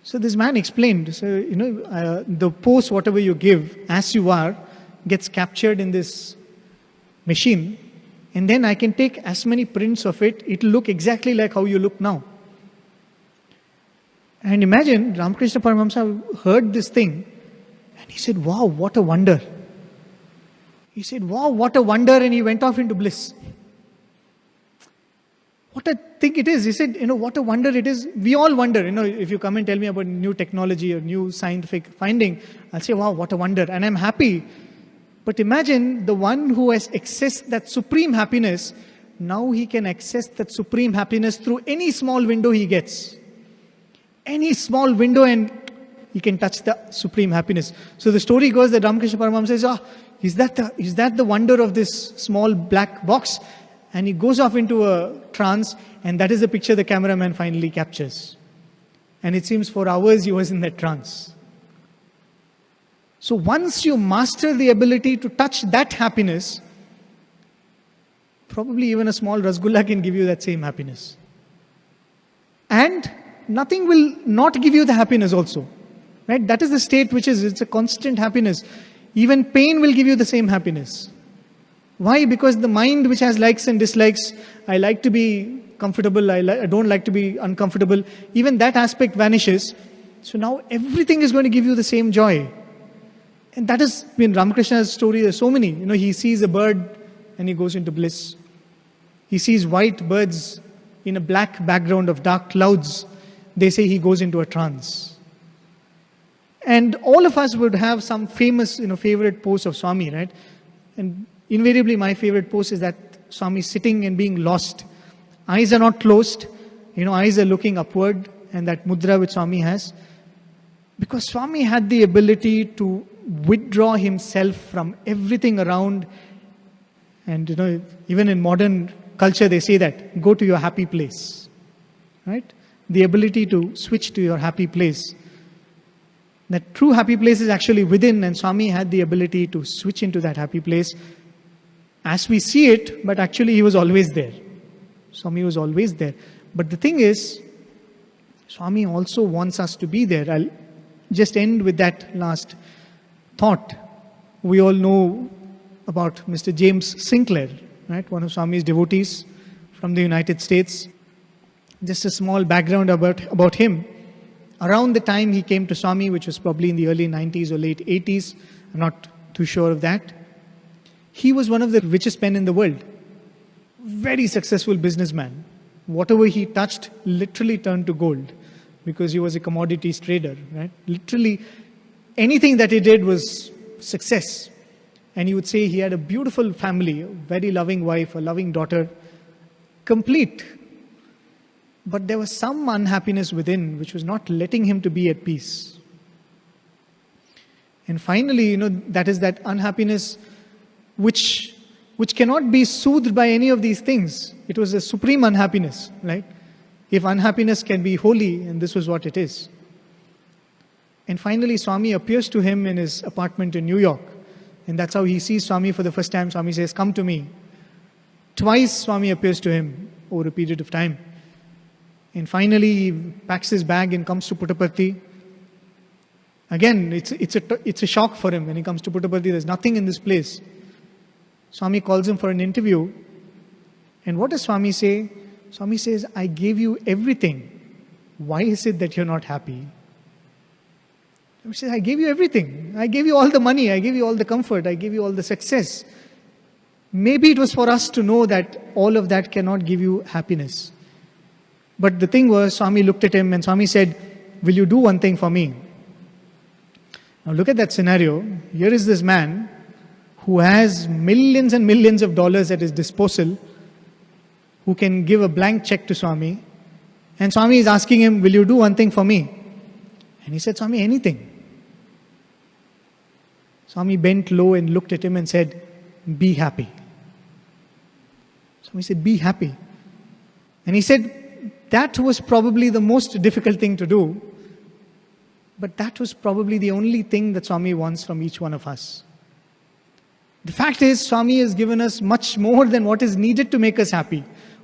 So this man explained, so the pose, whatever you give, as you are, gets captured in this machine, and then I can take as many prints of it, it will look exactly like how you look now. And imagine, Ramakrishna Paramahamsa heard this thing, and he said, wow, what a wonder. He said, wow, what a wonder, and he went off into bliss. What a thing it is. He said, what a wonder it is. We all wonder, if you come and tell me about new technology or new scientific finding, I'll say, wow, what a wonder. And I'm happy. But imagine the one who has accessed that supreme happiness, now he can access that supreme happiness through any small window he gets. Any small window, and he can touch the supreme happiness. So the story goes that Ramakrishna Paramahamsa says, is that the wonder of this small black box? And he goes off into a trance, and that is the picture the cameraman finally captures. And it seems for hours he was in that trance. So once you master the ability to touch that happiness, probably even a small rasgulla can give you that same happiness. And nothing will not give you the happiness also. Right? That is the state it's a constant happiness. Even pain will give you the same happiness. Why? Because the mind which has likes and dislikes, I like to be comfortable, I don't like to be uncomfortable, even that aspect vanishes. So now everything is going to give you the same joy. And that is, in Ramakrishna's story, there's so many. He sees a bird and he goes into bliss. He sees white birds in a black background of dark clouds. They say he goes into a trance. And all of us would have some famous, favorite pose of Swami, right? And invariably, my favorite pose is that Swami sitting and being lost. Eyes are not closed, eyes are looking upward, and that mudra which Swami has. Because Swami had the ability to withdraw himself from everything around. And, even in modern culture, they say that, go to your happy place. Right? The ability to switch to your happy place. That true happy place is actually within, and Swami had the ability to switch into that happy place as we see it, but actually he was always there. Swami was always there. But the thing is, Swami also wants us to be there. I'll just end with that last thought. We all know about Mr. James Sinclair, right? One of Swami's devotees from the United States. Just a small background about him. Around the time he came to Swami, which was probably in the early 90s or late 80s, I'm not too sure of that. He was one of the richest men in the world. Very successful businessman. Whatever he touched literally turned to gold because he was a commodities trader, right? Literally anything that he did was success. And he would say he had a beautiful family, a very loving wife, a loving daughter, complete. But there was some unhappiness within which was not letting him to be at peace. And finally, that is that unhappiness which cannot be soothed by any of these things. It was a supreme unhappiness, right? If unhappiness can be holy, and this was what it is. And finally, Swami appears to him in his apartment in New York. And that's how he sees Swami for the first time. Swami says, come to me. Twice Swami appears to him over a period of time. And finally, he packs his bag and comes to Puttaparthi. Again, it's a shock for him when he comes to Puttaparthi. There's nothing in this place. Swami calls him for an interview. And what does Swami say? Swami says, I gave you everything. Why is it that you're not happy? He says, I gave you everything. I gave you all the money. I gave you all the comfort. I gave you all the success. Maybe it was for us to know that all of that cannot give you happiness. But the thing was, Swami looked at him and Swami said, will you do one thing for me? Now look at that scenario. Here is this man who has millions and millions of dollars at his disposal, who can give a blank check to Swami. And Swami is asking him, will you do one thing for me? And he said, Swami, anything. Swami bent low and looked at him and said, be happy. Swami said, be happy. And he said, that was probably the most difficult thing to do. But that was probably the only thing that Swami wants from each one of us. The fact is, Swami has given us much more than what is needed to make us happy.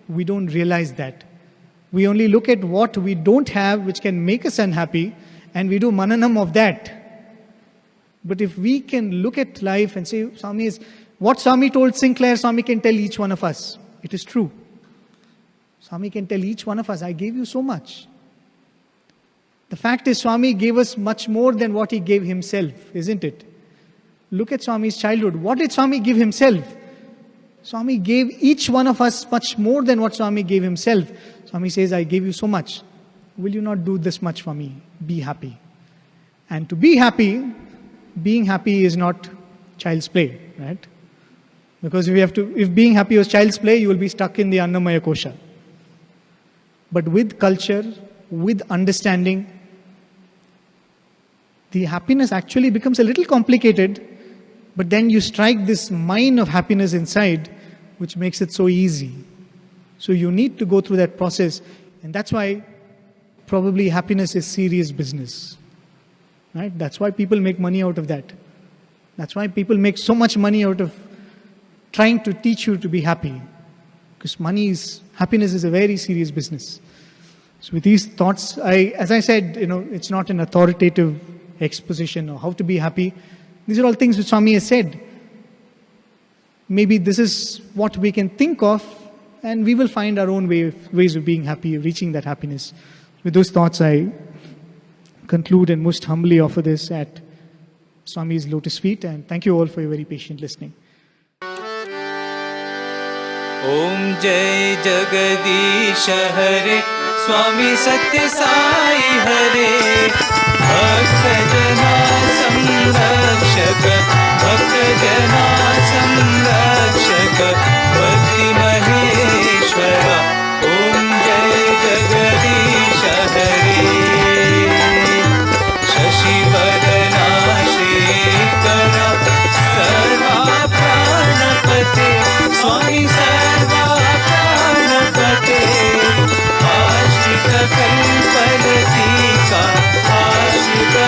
We don't realize that. We only look at what we don't have, which can make us unhappy, and we do mananam of that. But if we can look at life and say, Swami is, what Swami told Sinclair, Swami can tell each one of us. It is true. Swami can tell each one of us, I gave you so much. The fact is, Swami gave us much more than what he gave himself, isn't it? Look at Swami's childhood. What did Swami give himself? Swami gave each one of us much more than what Swami gave himself. Swami says, I gave you so much. Will you not do this much for me? Be happy. And to be happy, being happy is not child's play, right? Because if being happy was child's play, you will be stuck in the Annamaya Kosha. But with culture, with understanding, the happiness actually becomes a little complicated, but then you strike this mine of happiness inside, which makes it so easy. So you need to go through that process, and that's why probably happiness is serious business. Right? That's why people make money out of that. That's why people make so much money out of trying to teach you to be happy. Because happiness is a very serious business. So with these thoughts, as I said, it's not an authoritative exposition of how to be happy. These are all things which Swami has said. Maybe this is what we can think of, and we will find our own ways of being happy, of reaching that happiness. With those thoughts, I conclude and most humbly offer this at Swami's lotus feet, and thank you all for your very patient listening. Om Jai Jagadish Hare Swami Sathya Sai Hare Bhakta Jana Samrakshak Bhakta Jana Samrakshak Bhakti Maheshwara Om Jai Jagadish Hare Shashi Vadana Shekara Sarva Pranapate Swami Sarva Pranapate Kalpalatika Ashita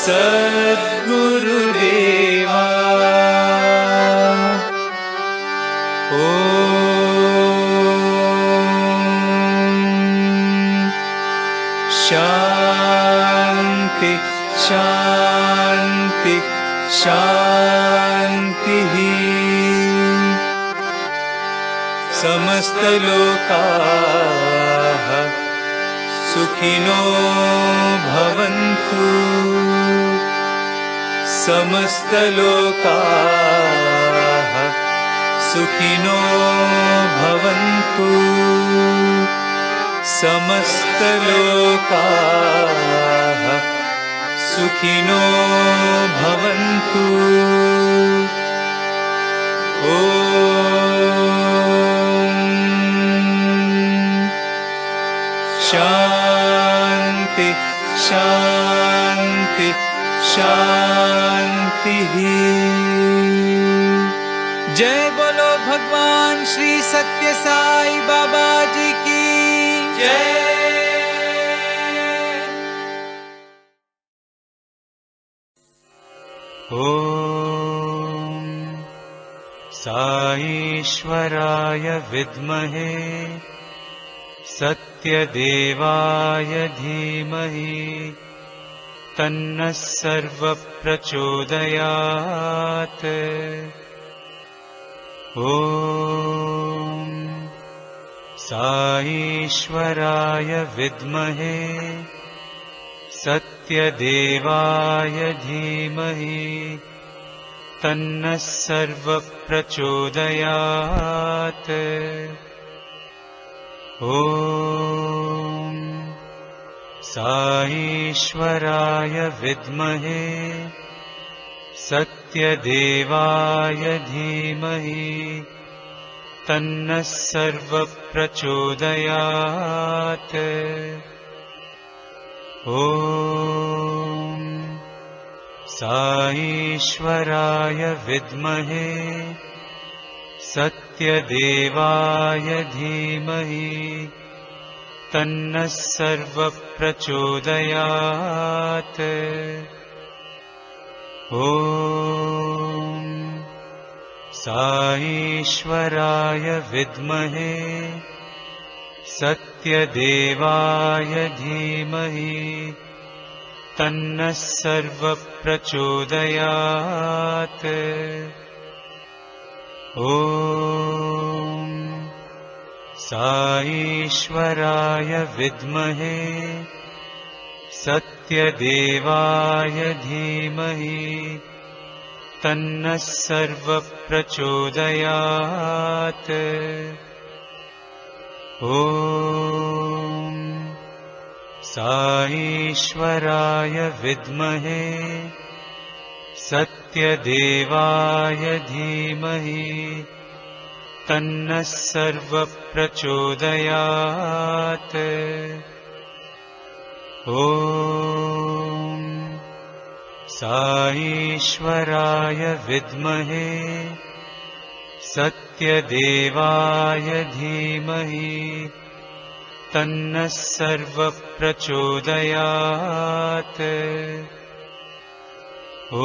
सद्गुरुदेवा शांति शांति शांति समस्त लोकाः सुखिनो भवन्तु समस्त लोकाः सुखिनो भवन्तु समस्त लोकाः सुखिनो भवन्तु शांति शांति शांति। जय बोलो भगवान श्री सत्य साई बाबा जी की जय। ओम साईश्वराय विद्महे सत्यदेवाय धीमहि तन्नः सर्वः प्रचोदयात्। ओम साईश्वराय विद्महे सत्यदेवाय धीमहि तन्नः सर्वः प्रचोदयात्। ओम साईश्वराय विद्महे सत्यदेवाय धीमहि तन्नः सर्वः प्रचोदयात्। ओम साईश्वराय विद्महे सत्यदेवाय धीमहि तन्नः सर्वः प्रचोदयात्। ओम साईश्वराय विद्महे सत्यदेवाय धीमहि तन्नः सर्वः प्रचोदयात्। ओम साईश्वराय विद्महे सत्यदेवाय धीमहि तन्नः सर्वः प्रचोदयात्। ओम साईश्वराय विद्महे सत्यदेवाय धीमहि तन्नः सर्वः प्रचोदयात्। ओम साईश्वराय विद्महे सत्यदेवाय धीमहि तन्नः सर्वः प्रचोदयात्।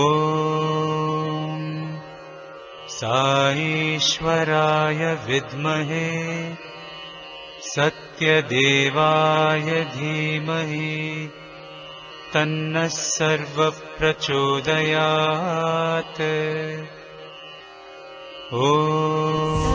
ओम साईश्वराय विद्महे सत्यदेवाय धीमहि तन्नः सर्वः प्रचोदयात्। ओम